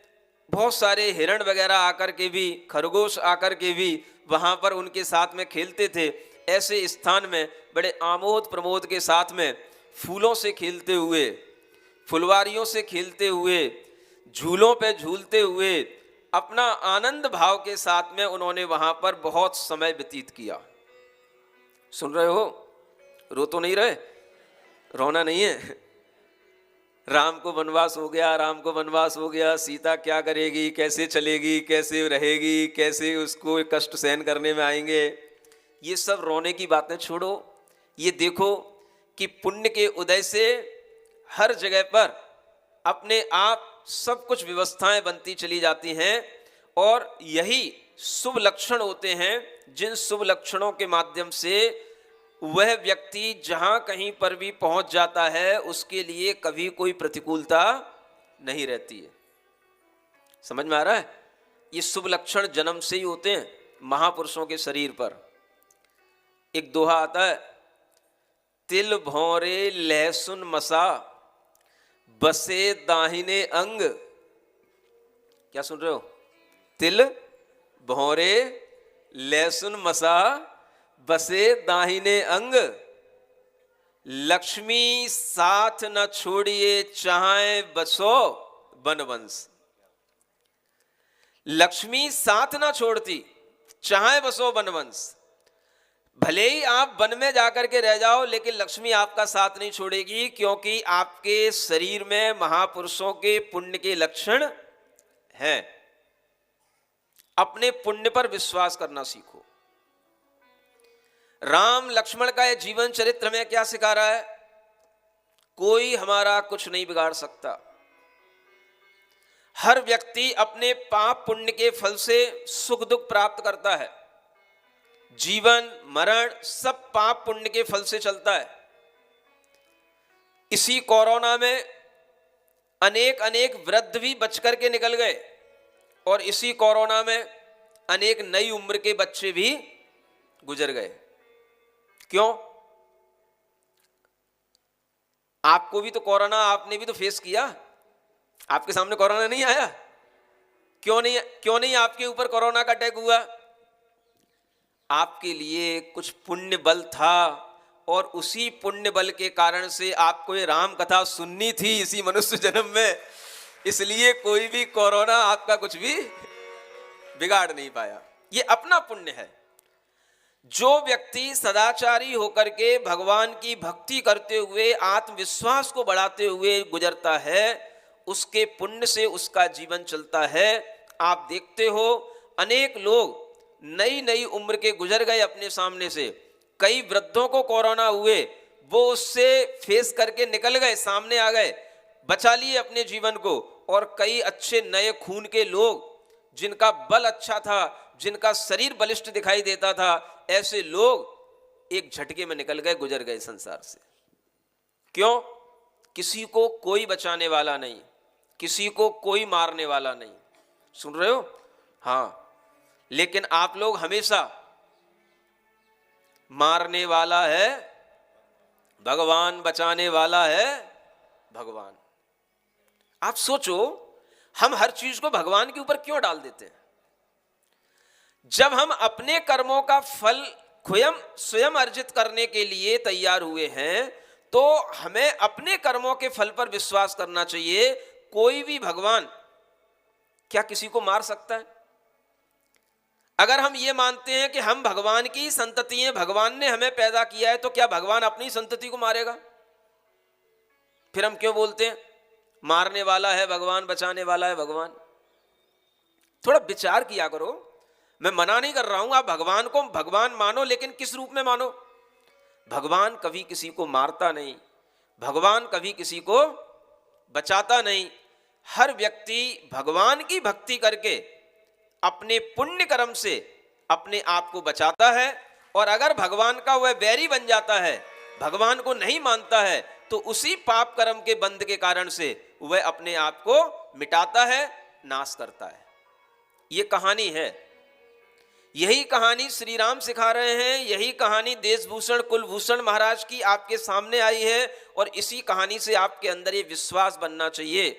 बहुत सारे हिरण वगैरह आकर के भी, खरगोश आकर के भी वहाँ पर उनके साथ में खेलते थे, ऐसे स्थान में बड़े आमोद प्रमोद के साथ में फूलों से खेलते हुए, फुलवारियों से खेलते हुए, झूलों पे झूलते हुए, अपना आनंद भाव के साथ में उन्होंने वहाँ पर बहुत समय व्यतीत किया। सुन रहे हो? रो तो नहीं रहे? रोना नहीं है। राम को वनवास हो गया, राम को वनवास हो गया, सीता क्या करेगी, कैसे चलेगी, कैसे रहेगी, कैसे उसको कष्ट सहन करने में आएंगे, ये सब रोने की बातें छोड़ो। ये देखो कि पुण्य के उदय से हर जगह पर अपने आप सब कुछ व्यवस्थाएं बनती चली जाती हैं और यही शुभ लक्षण होते हैं, जिन शुभ लक्षणों के माध्यम से वह व्यक्ति जहां कहीं पर भी पहुंच जाता है उसके लिए कभी कोई प्रतिकूलता नहीं रहती है। समझ में आ रहा है? ये शुभ लक्षण जन्म से ही होते हैं महापुरुषों के शरीर पर। एक दोहा आता है, तिल भौरे लहसुन मसा बसे दाहिने अंग। क्या सुन रहे हो? तिल भौरे लहसुन मसा बसे दाहिने अंग, लक्ष्मी साथ न छोड़िए चाहे बसो बनवंश। लक्ष्मी साथ ना छोड़ती चाहे बसो बनवंश। भले ही आप वन में जाकर के रह जाओ, लेकिन लक्ष्मी आपका साथ नहीं छोड़ेगी, क्योंकि आपके शरीर में महापुरुषों के पुण्य के लक्षण हैं। अपने पुण्य पर विश्वास करना सीखो। राम लक्ष्मण का यह जीवन चरित्र हमें क्या सिखा रहा है? कोई हमारा कुछ नहीं बिगाड़ सकता। हर व्यक्ति अपने पाप पुण्य के फल से सुख दुख प्राप्त करता है। जीवन मरण सब पाप पुण्य के फल से चलता है। इसी कोरोना में अनेक अनेक वृद्ध भी बच करके निकल गए, और इसी कोरोना में अनेक नई उम्र के बच्चे भी गुजर गए। क्यों? आपको भी तो कोरोना, आपने भी तो फेस किया। आपके सामने कोरोना नहीं आया? क्यों नहीं आपके ऊपर कोरोना का अटैक हुआ? आपके लिए कुछ पुण्य बल था, और उसी पुण्य बल के कारण से आपको ये राम कथा सुननी थी इसी मनुष्य जन्म में, इसलिए कोई भी कोरोना आपका कुछ भी बिगाड़ नहीं पाया। ये अपना पुण्य है। जो व्यक्ति सदाचारी होकर के भगवान की भक्ति करते हुए आत्मविश्वास को बढ़ाते हुए गुजरता है, उसके पुण्य से उसका जीवन चलता है। आप देखते हो अनेक लोग नई नई उम्र के गुजर गए अपने सामने से। कई वृद्धों को कोरोना हुए, वो उससे फेस करके निकल गए, सामने आ गए, बचा लिए अपने जीवन को। और कई अच्छे नए खून के लोग, जिनका बल अच्छा था, जिनका शरीर बलिष्ठ दिखाई देता था, ऐसे लोग एक झटके में निकल गए, गुजर गए संसार से। क्यों? किसी को कोई बचाने वाला नहीं, किसी को कोई मारने वाला नहीं। सुन रहे हो? हाँ, लेकिन आप लोग हमेशा मारने वाला है भगवान, बचाने वाला है भगवान। आप सोचो, हम हर चीज को भगवान के ऊपर क्यों डाल देते हैं? जब हम अपने कर्मों का फल स्वयं अर्जित करने के लिए तैयार हुए हैं, तो हमें अपने कर्मों के फल पर विश्वास करना चाहिए। कोई भी भगवान क्या किसी को मार सकता है? अगर हम ये मानते हैं कि हम भगवान की संतति हैं, भगवान ने हमें पैदा किया है, तो क्या भगवान अपनी संतति को मारेगा? फिर हम क्यों बोलते हैं मारने वाला है भगवान, बचाने वाला है भगवान? थोड़ा विचार किया करो। मैं मना नहीं कर रहा हूं, आप भगवान को भगवान मानो, लेकिन किस रूप में मानो? भगवान कभी किसी को मारता नहीं, भगवान कभी किसी को बचाता नहीं। हर व्यक्ति भगवान की भक्ति करके अपने पुण्य कर्म से अपने आप को बचाता है। और अगर भगवान का वह बैरी बन जाता है, भगवान को नहीं मानता है, तो उसी पाप कर्म के बंध के कारण से वह अपने आप को मिटाता है, नाश करता है। ये कहानी है। यही कहानी श्री राम सिखा रहे हैं। यही कहानी देशभूषण कुलभूषण महाराज की आपके सामने आई है। और इसी कहानी से आपके अंदर ये विश्वास बनना चाहिए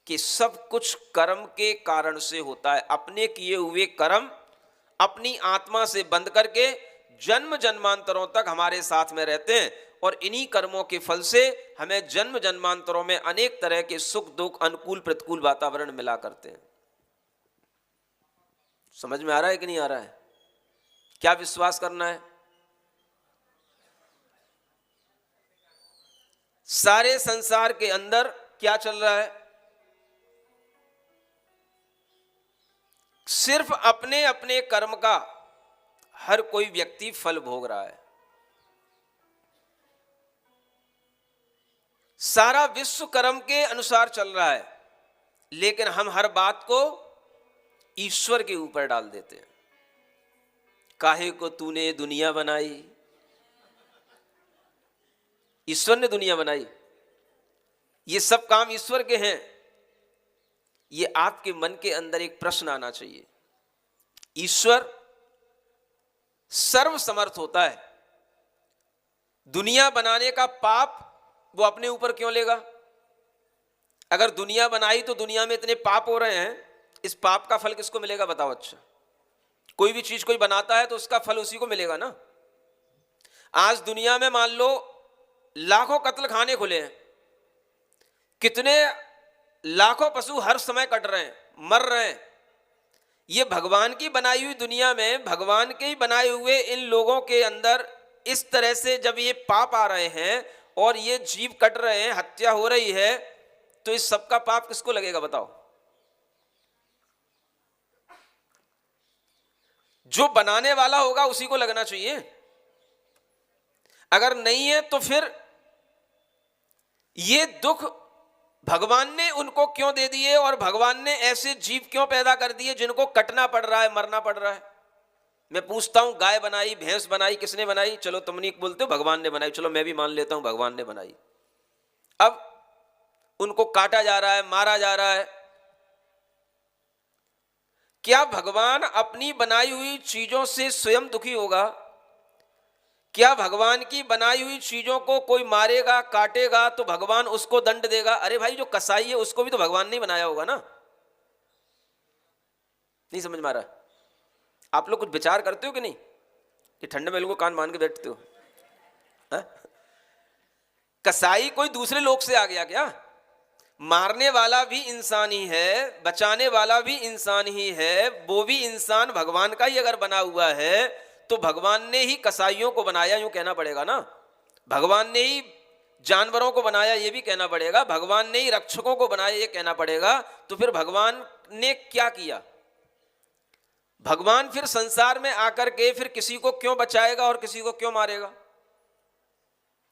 कि सब कुछ कर्म के कारण से होता है। अपने किए हुए कर्म अपनी आत्मा से बंद करके जन्म जन्मांतरों तक हमारे साथ में रहते हैं, और इन्हीं कर्मों के फल से हमें जन्म जन्मांतरों में अनेक तरह के सुख दुख, अनुकूल प्रतिकूल वातावरण मिला करते हैं। समझ में आ रहा है कि नहीं आ रहा है? क्या विश्वास करना है? सारे संसार के अंदर क्या चल रहा है? सिर्फ अपने अपने कर्म का हर कोई व्यक्ति फल भोग रहा है। सारा विश्व कर्म के अनुसार चल रहा है, लेकिन हम हर बात को ईश्वर के ऊपर डाल देते हैं। काहे को तूने दुनिया बनाई? ईश्वर ने दुनिया बनाई। ये सब काम ईश्वर के हैं। ये आपके मन के अंदर एक प्रश्न आना चाहिए। ईश्वर सर्व समर्थ होता है, दुनिया बनाने का पाप वो अपने ऊपर क्यों लेगा? अगर दुनिया बनाई तो दुनिया में इतने पाप हो रहे हैं, इस पाप का फल किसको मिलेगा बताओ? अच्छा, कोई भी चीज कोई बनाता है तो उसका फल उसी को मिलेगा ना। आज दुनिया में मान लो लाखों कत्ल खाने खुले हैं, कितने लाखों पशु हर समय कट रहे हैं, मर रहे हैं। ये भगवान की बनाई हुई दुनिया में भगवान के ही बनाए हुए इन लोगों के अंदर इस तरह से जब ये पाप आ रहे हैं और ये जीव कट रहे हैं, हत्या हो रही है, तो इस सब का पाप किसको लगेगा बताओ? जो बनाने वाला होगा उसी को लगना चाहिए। अगर नहीं है तो फिर ये दुख भगवान ने उनको क्यों दे दिए और भगवान ने ऐसे जीव क्यों पैदा कर दिए जिनको कटना पड़ रहा है, मरना पड़ रहा है? मैं पूछता हूं, गाय बनाई, भैंस बनाई, किसने बनाई? चलो तुम नहीं बोलते हो भगवान ने बनाई, चलो मैं भी मान लेता हूं भगवान ने बनाई। अब उनको काटा जा रहा है, मारा जा रहा है। क्या भगवान अपनी बनाई हुई चीजों से स्वयं दुखी होगा? क्या भगवान की बनाई हुई चीजों को कोई मारेगा, काटेगा तो भगवान उसको दंड देगा? अरे भाई, जो कसाई है उसको भी तो भगवान ने बनाया होगा ना। नहीं समझ में आ रहा? आप लोग कुछ विचार करते हो कि नहीं? कि ठंडे में लोगों को कान मान के बैठते हो? हा? कसाई कोई दूसरे लोग से आ गया क्या? मारने वाला भी इंसान ही है, बचाने वाला भी इंसान ही है, वो भी इंसान भगवान का ही अगर बना हुआ है तो भगवान ने ही कसाईयों को बनाया, यूं कहना पड़ेगा ना। भगवान ने ही जानवरों को बनाया, ये भी कहना पड़ेगा। भगवान ने ही रक्षकों को बनाया, ये कहना पड़ेगा। तो फिर भगवान ने क्या किया? भगवान फिर संसार में आकर के फिर किसी को क्यों बचाएगा और किसी को क्यों मारेगा?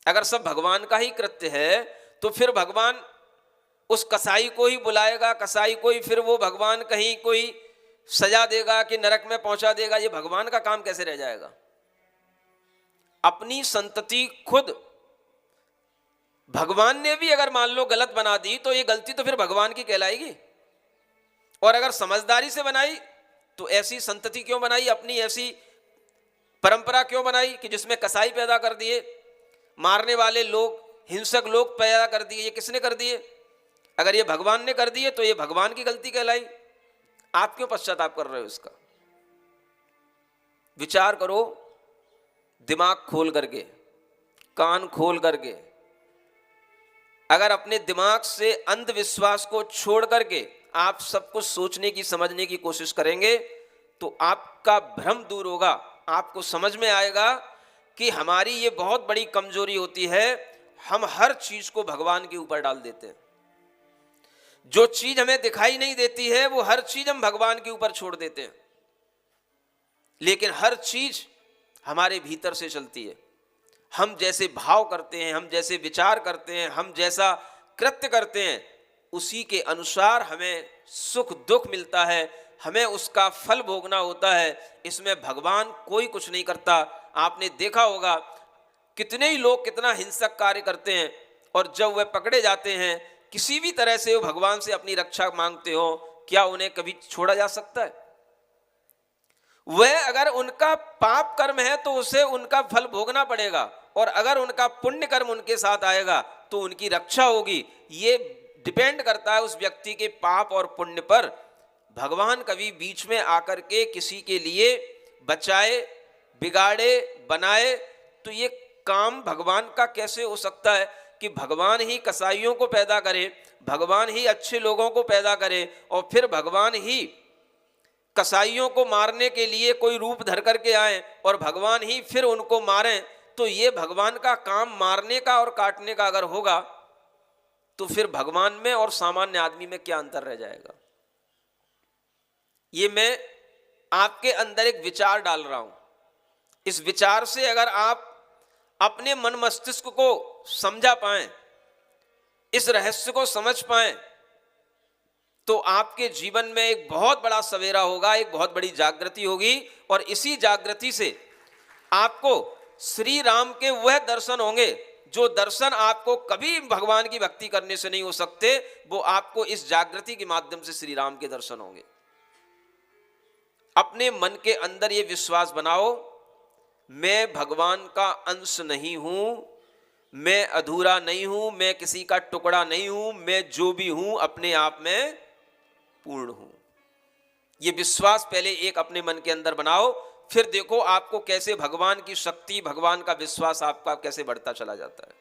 अगर सब भगवान का ही कृत्य है तो फिर भगवान उस कसाई को ही बुलाएगा, कसाई को ही फिर वो भगवान कहीं कोई सजा देगा कि नरक में पहुंचा देगा। ये भगवान का काम कैसे रह जाएगा? अपनी संतति खुद भगवान ने भी अगर मान लो गलत बना दी तो ये गलती तो फिर भगवान की कहलाएगी। और अगर समझदारी से बनाई तो ऐसी संतति क्यों बनाई, अपनी ऐसी परंपरा क्यों बनाई कि जिसमें कसाई पैदा कर दिए, मारने वाले लोग, हिंसक लोग पैदा कर दिए? ये किसने कर दिए? अगर ये भगवान ने कर दिए तो ये भगवान की गलती कहलाई। आप क्यों पश्चाताप कर रहे हो इसका? विचार करो, दिमाग खोल करके, कान खोल करके। अगर अपने दिमाग से अंधविश्वास को छोड़ करके आप सब कुछ सोचने की, समझने की कोशिश करेंगे तो आपका भ्रम दूर होगा। आपको समझ में आएगा कि हमारी ये बहुत बड़ी कमजोरी होती है, हम हर चीज को भगवान के ऊपर डाल देते हैं। जो चीज हमें दिखाई नहीं देती है वो हर चीज हम भगवान के ऊपर छोड़ देते हैं। लेकिन हर चीज हमारे भीतर से चलती है। हम जैसे भाव करते हैं, हम जैसे विचार करते हैं, हम जैसा कृत्य करते हैं, उसी के अनुसार हमें सुख दुख मिलता है, हमें उसका फल भोगना होता है। इसमें भगवान कोई कुछ नहीं करता। आपने देखा होगा कितने ही लोग कितना हिंसक कार्य करते हैं और जब वह पकड़े जाते हैं, किसी भी तरह से वो भगवान से अपनी रक्षा मांगते हो, क्या उन्हें कभी छोड़ा जा सकता है? वह अगर उनका पाप कर्म है तो उसे उनका फल भोगना पड़ेगा, और अगर उनका पुण्य कर्म उनके साथ आएगा तो उनकी रक्षा होगी। ये डिपेंड करता है उस व्यक्ति के पाप और पुण्य पर। भगवान कभी बीच में आकर के किसी के लिए बचाए, बिगाड़े, बनाए तो ये काम भगवान का कैसे हो सकता है कि भगवान ही कसाईयों को पैदा करे, भगवान ही अच्छे लोगों को पैदा करे और फिर भगवान ही कसाईयों को मारने के लिए कोई रूप धर करके आए और भगवान ही फिर उनको मारें? तो ये भगवान का काम मारने का और काटने का अगर होगा तो फिर भगवान में और सामान्य आदमी में क्या अंतर रह जाएगा? ये मैं आपके अंदर एक विचार डाल रहा हूं। इस विचार से अगर आप अपने मन मस्तिष्क को समझा पाएं, इस रहस्य को समझ पाएं, तो आपके जीवन में एक बहुत बड़ा सवेरा होगा, एक बहुत बड़ी जागृति होगी। और इसी जागृति से आपको श्री राम के वह दर्शन होंगे जो दर्शन आपको कभी भगवान की भक्ति करने से नहीं हो सकते। वो आपको इस जागृति के माध्यम से श्री राम के दर्शन होंगे। अपने मन के अंदर ये विश्वास बनाओ, मैं भगवान का अंश नहीं हूं, मैं अधूरा नहीं हूं, मैं किसी का टुकड़ा नहीं हूं, मैं जो भी हूं अपने आप में पूर्ण हूं। ये विश्वास पहले एक अपने मन के अंदर बनाओ, फिर देखो आपको कैसे भगवान की शक्ति, भगवान का विश्वास आपका कैसे बढ़ता चला जाता है।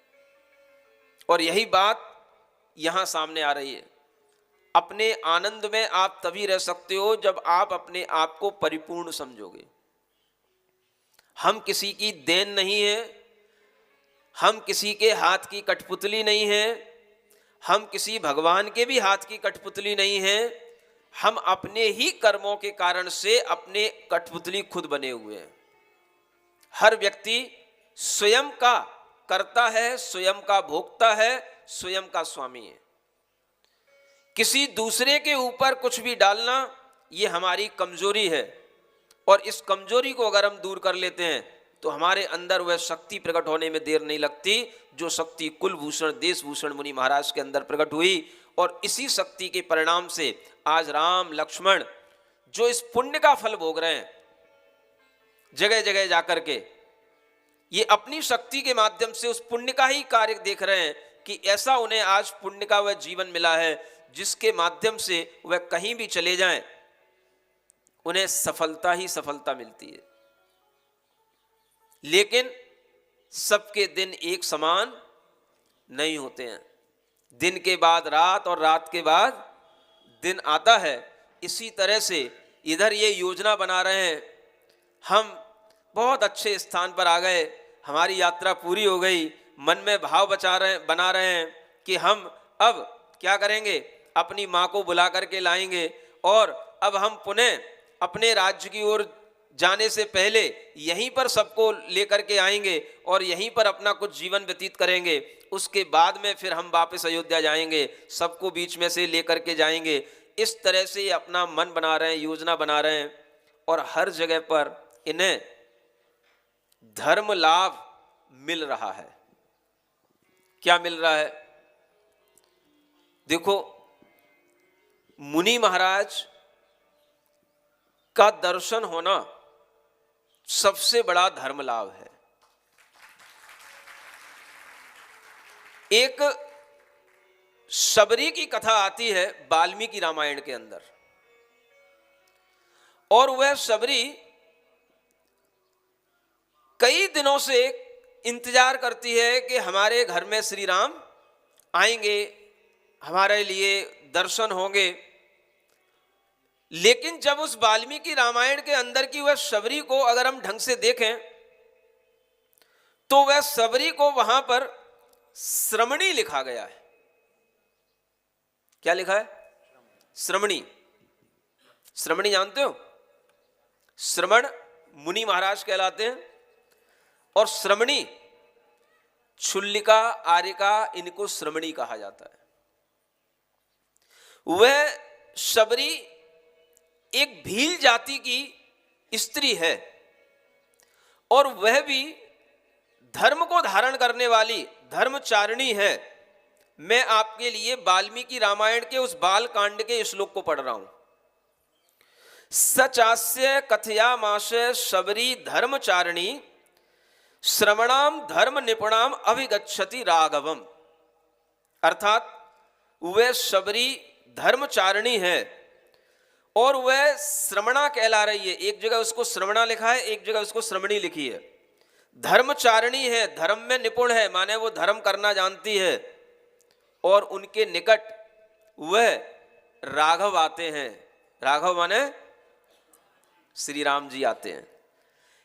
और यही बात यहां सामने आ रही है। अपने आनंद में आप तभी रह सकते हो जब आप अपने आप को परिपूर्ण समझोगे। हम किसी की देन नहीं है, हम किसी के हाथ की कठपुतली नहीं है, हम किसी भगवान के भी हाथ की कठपुतली नहीं है। हम अपने ही कर्मों के कारण से अपने कठपुतली खुद बने हुए हैं। हर व्यक्ति स्वयं का कर्ता है, स्वयं का भोक्ता है, स्वयं का स्वामी है। किसी दूसरे के ऊपर कुछ भी डालना ये हमारी कमजोरी है, और इस कमजोरी को अगर हम दूर कर लेते हैं तो हमारे अंदर वह शक्ति प्रकट होने में देर नहीं लगती, जो शक्ति कुलभूषण देशभूषण मुनि महाराज के अंदर प्रकट हुई। और इसी शक्ति के परिणाम से आज राम लक्ष्मण जो इस पुण्य का फल भोग रहे हैं, जगह जगह जाकर के ये अपनी शक्ति के माध्यम से उस पुण्य का ही कार्य देख रहे हैं कि ऐसा उन्हें आज पुण्य का वह जीवन मिला है जिसके माध्यम से वह कहीं भी चले जाएं उन्हें सफलता ही सफलता मिलती है। लेकिन सबके दिन एक समान नहीं होते हैं। दिन के बाद रात और रात के बाद दिन आता है। इसी तरह से इधर ये योजना बना रहे हैं, हम बहुत अच्छे स्थान पर आ गए, हमारी यात्रा पूरी हो गई, मन में भाव बना रहे हैं कि हम अब क्या करेंगे, अपनी माँ को बुला करके लाएंगे और अब हम पुनः अपने राज्य की ओर जाने से पहले यहीं पर सबको लेकर के आएंगे और यहीं पर अपना कुछ जीवन व्यतीत करेंगे। उसके बाद में फिर हम वापस अयोध्या जाएंगे, सबको बीच में से लेकर के जाएंगे। इस तरह से ये अपना मन बना रहे हैं, योजना बना रहे हैं, और हर जगह पर इन्हें धर्म लाभ मिल रहा है। क्या मिल रहा है? देखो, मुनि महाराज का दर्शन होना सबसे बड़ा धर्म लाभ है। एक शबरी की कथा आती है वाल्मीकि रामायण के अंदर, और वह शबरी कई दिनों से इंतजार करती है कि हमारे घर में श्री राम आएंगे, हमारे लिए दर्शन होंगे। लेकिन जब उस वाल्मीकि रामायण के अंदर की वह शबरी को अगर हम ढंग से देखें तो वह शबरी को वहां पर श्रमणी लिखा गया है। क्या लिखा है? श्रमणी। श्रमणी जानते हो? श्रमण मुनि महाराज कहलाते हैं, और श्रमणी छुल्लिका आर्यका इनको श्रमणी कहा जाता है। वह शबरी एक भील जाति की स्त्री है, और वह भी धर्म को धारण करने वाली धर्मचारिणी है। मैं आपके लिए वाल्मीकि रामायण के उस बाल कांड के श्लोक को पढ़ रहा हूं। सचास्य कथयामाश शबरी धर्मचारिणी श्रवणाम धर्म निपुणाम अभिगच्छति राघवम। अर्थात वह शबरी धर्मचारिणी है और वह श्रमणा कहला रही है। एक जगह उसको श्रवणा लिखा है, एक जगह उसको श्रमणी लिखी है। धर्मचारिणी है, धर्म में निपुण है, माने वो धर्म करना जानती है। और उनके निकट वह राघव आते हैं। राघव माने श्री राम जी आते हैं।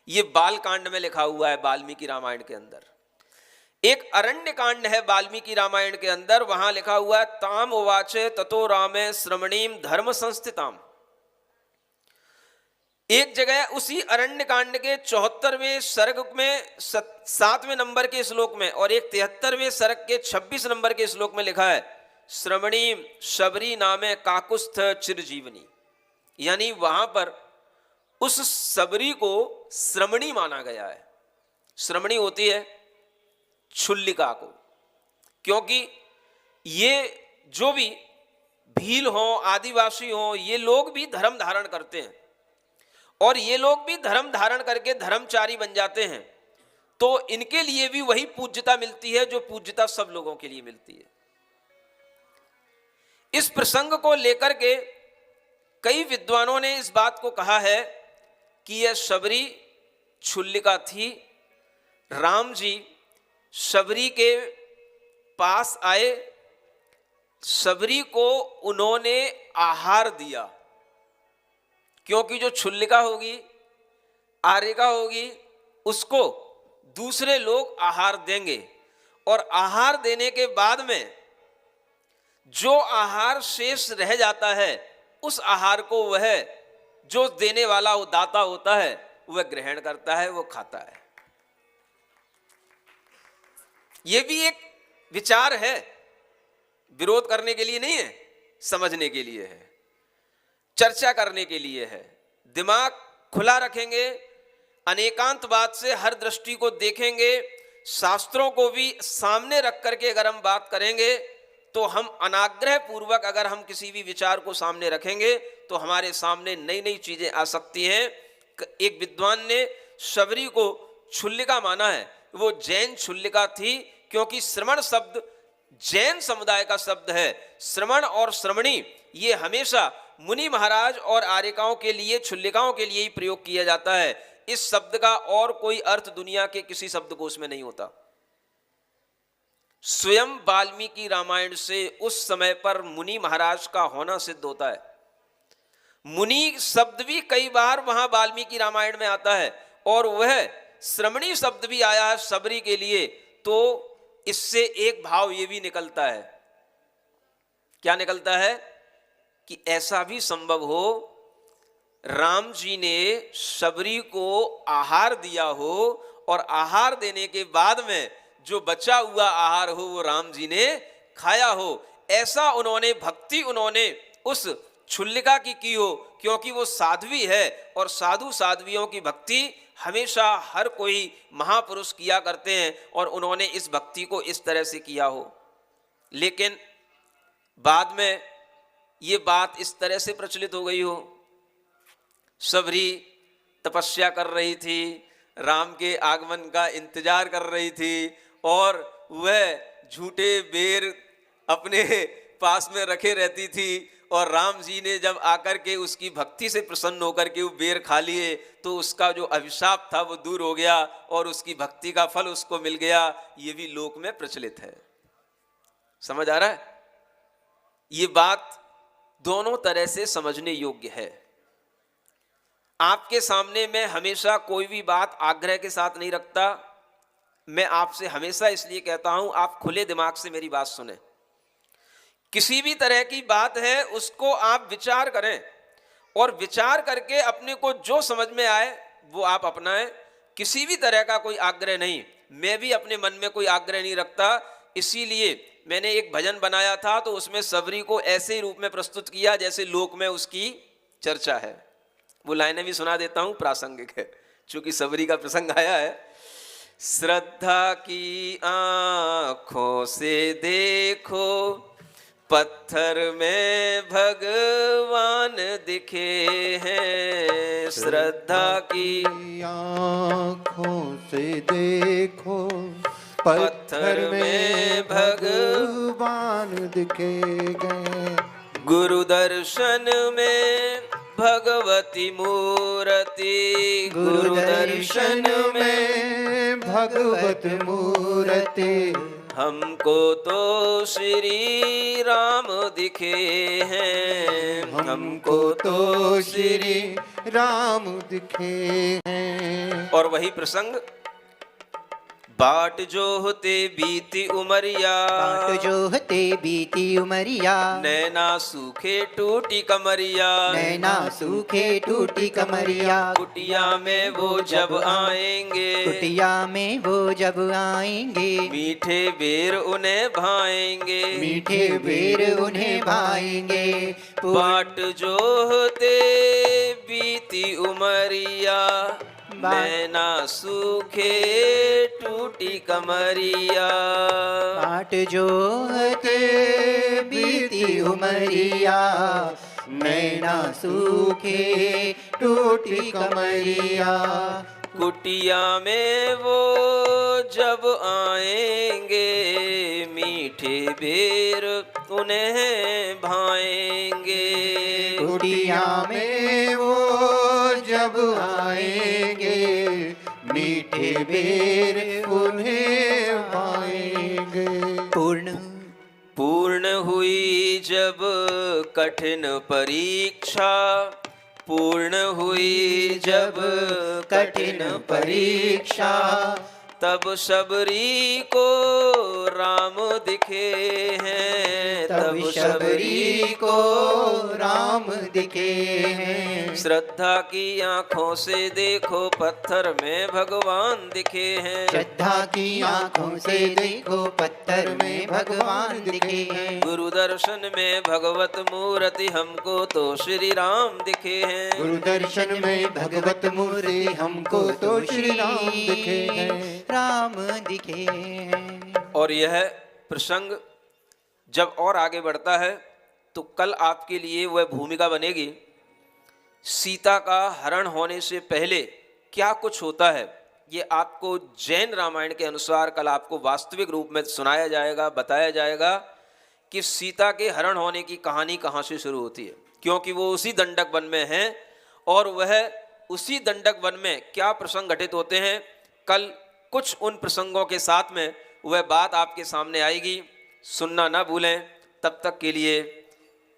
ये बाल कांड में लिखा हुआ है वाल्मीकि रामायण के अंदर। एक अरण्य कांड है वाल्मीकि रामायण के अंदर, वहां लिखा हुआ है ताम उवाचे ततो रामे श्रमणीम धर्म संस्थिताम। एक जगह उसी अरण्य कांड के 74वें सर्ग में 7वें नंबर के श्लोक में और एक 73वें सर्ग के 26 नंबर के श्लोक में लिखा है श्रमणीम शबरी नामे काकुस्थ चिरजीवनी। यानी वहां पर उस शबरी को श्रमणी माना गया है। श्रमणी होती है छुल्लिका को, क्योंकि ये जो भी भील हो, आदिवासी हो, ये लोग भी धर्म धारण करते हैं और ये लोग भी धर्म धारण करके धर्मचारी बन जाते हैं। तो इनके लिए भी वही पूज्यता मिलती है जो पूज्यता सब लोगों के लिए मिलती है। इस प्रसंग को लेकर के कई विद्वानों ने इस बात को कहा है कि यह शबरी छुल्लिका थी। राम जी शबरी के पास आए, सबरी को उन्होंने आहार दिया, क्योंकि जो छुल्लिका होगी, आरिका होगी, उसको दूसरे लोग आहार देंगे, और आहार देने के बाद में जो आहार शेष रह जाता है उस आहार को वह जो देने वाला वो दाता होता है वह ग्रहण करता है, वो खाता है। यह भी एक विचार है, विरोध करने के लिए नहीं है, समझने के लिए है, चर्चा करने के लिए है। दिमाग खुला रखेंगे, अनेकांतवाद से हर दृष्टि को देखेंगे, शास्त्रों को भी सामने रख करके अगर हम बात करेंगे तो हम अनाग्रह पूर्वक अगर हम किसी भी विचार को सामने रखेंगे तो हमारे सामने नई नई चीजें आ सकती हैं। एक विद्वान ने शबरी को छुल्लिका माना है, वो जैन छुल्लिका थी, क्योंकि श्रमण शब्द जैन समुदाय का शब्द है। श्रमण और श्रमणी ये हमेशा मुनि महाराज और आर्यकाओं के लिए, छुल्लिकाओं के लिए ही प्रयोग किया जाता है। इस शब्द का और कोई अर्थ दुनिया के किसी शब्दकोश में नहीं होता। स्वयं वाल्मीकि रामायण से उस समय पर मुनि महाराज का होना सिद्ध होता है। मुनि शब्द भी कई बार वहां वाल्मीकि रामायण में आता है, और वह श्रमणी शब्द भी आया है सबरी के लिए। तो इससे एक भाव ये भी निकलता है, क्या निकलता है कि ऐसा भी संभव हो राम जी ने सबरी को आहार दिया हो, और आहार देने के बाद में जो बचा हुआ आहार हो वो राम जी ने खाया हो। ऐसा उन्होंने भक्ति उन्होंने उस छुल्लिका की हो, क्योंकि वो साध्वी है, और साधु साध्वियों की भक्ति हमेशा हर कोई महापुरुष किया करते हैं, और उन्होंने इस भक्ति को इस तरह से किया हो। लेकिन बाद में ये बात इस तरह से प्रचलित हो गई हो, सबरी तपस्या कर रही थी, राम के आगमन का इंतजार कर रही थी, और वह झूठे बेर अपने पास में रखे रहती थी, और राम जी ने जब आकर के उसकी भक्ति से प्रसन्न होकर के वो बेर खा लिए तो उसका जो अभिशाप था वो दूर हो गया, और उसकी भक्ति का फल उसको मिल गया। ये भी लोक में प्रचलित है। समझ आ रहा है? ये बात दोनों तरह से समझने योग्य है। आपके सामने मैं हमेशा कोई भी बात आग्रह के साथ नहीं रखता। मैं आपसे हमेशा इसलिए कहता हूं आप खुले दिमाग से मेरी बात सुने। किसी भी तरह की बात है उसको आप विचार करें, और विचार करके अपने को जो समझ में आए वो आप अपनाएं। किसी भी तरह का कोई आग्रह नहीं। मैं भी अपने मन में कोई आग्रह नहीं रखता, इसीलिए मैंने एक भजन बनाया था तो उसमें सबरी को ऐसे ही रूप में प्रस्तुत किया जैसे लोक में उसकी चर्चा है। वो लाइनें भी सुना देता हूं, प्रासंगिक है चूंकि सबरी का प्रसंग आया है। श्रद्धा की आंखों से देखो, पत्थर में भगवान दिखे हैं। श्रद्धा की आंखों से देखो, पत्थर में भगवान दिखे गए। गुरु दर्शन में भगवती मूर्ति, गुरु दर्शन में भगवत मूर्ति। हमको तो श्री राम दिखे हैं, हमको तो श्री राम दिखे हैं। और वही प्रसंग, बाट जो होते बीती उमरिया, बाट जो होते बीती उमरिया, नैना सूखे टूटी कमरिया, नैना सूखे टूटी कमरिया। कुटिया में वो जब आएंगे, कुटिया में वो जब आएंगे, मीठे बेर उन्हें भाएंगे, मीठे बेर उन्हें भाएंगे। बाट जो होते बीती उमरिया, नैना सूखे टूटी कमरिया। बाट जो होते बीती उमरिया, नैना सूखे टूटी कमरिया। कुटिया में वो जब आएंगे, मीठे बेर उन्हें भाएंगे। कुटिया में वो जब आएंगे, मीठे बेर उन्हें पाएंगे। पूर्ण पूर्ण हुई जब कठिन परीक्षा, पूर्ण हुई जब कठिन परीक्षा, तब शबरी को राम दिखे हैं, तब शबरी को राम दिखे हैं। श्रद्धा की आंखों से देखो पत्थर में भगवान दिखे हैं, श्रद्धा की आंखों से देखो पत्थर में भगवान दिखे हैं। गुरु दर्शन में भगवत मूर्ति हमको तो श्री राम दिखे हैं, गुरु दर्शन में भगवत मूर्ति हमको तो श्री राम दिखे हैं, राम दिखे हैं। और यह प्रसंग जब और आगे बढ़ता है तो कल आपके लिए वह भूमिका बनेगी। सीता का हरण होने से पहले क्या कुछ होता है, ये आपको जैन रामायण के अनुसार कल आपको वास्तविक रूप में सुनाया जाएगा, बताया जाएगा कि सीता के हरण होने की कहानी कहाँ से शुरू होती है, क्योंकि वो उसी दंडक वन में हैं और वह उसी दंडक वन में क्या प्रसंग घटित होते हैं, कल कुछ उन प्रसंगों के साथ में वह बात आपके सामने आएगी। सुनना ना भूलें। तब तक के लिए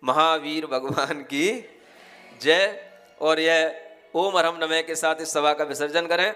महावीर भगवान की जय। और यह ओम अरहम नमः के साथ इस सभा का विसर्जन करें।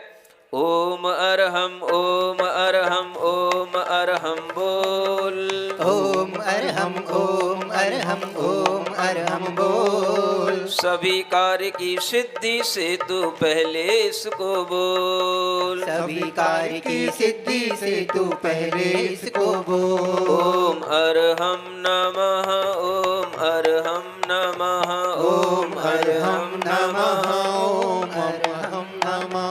ओम अरहम ओम अरहम ओम अरहम बोल। ओम अरहम ओम अरहम ओम अरहम बोल। सभी कार्य की सिद्धि से तू पहले इसको बोल। सभी कार्य की सिद्धि से तू पहले इसको बोल। ओम अरहम नमः ओम अरहम नमः ओम अरहम नमः ओम अरहम नमः।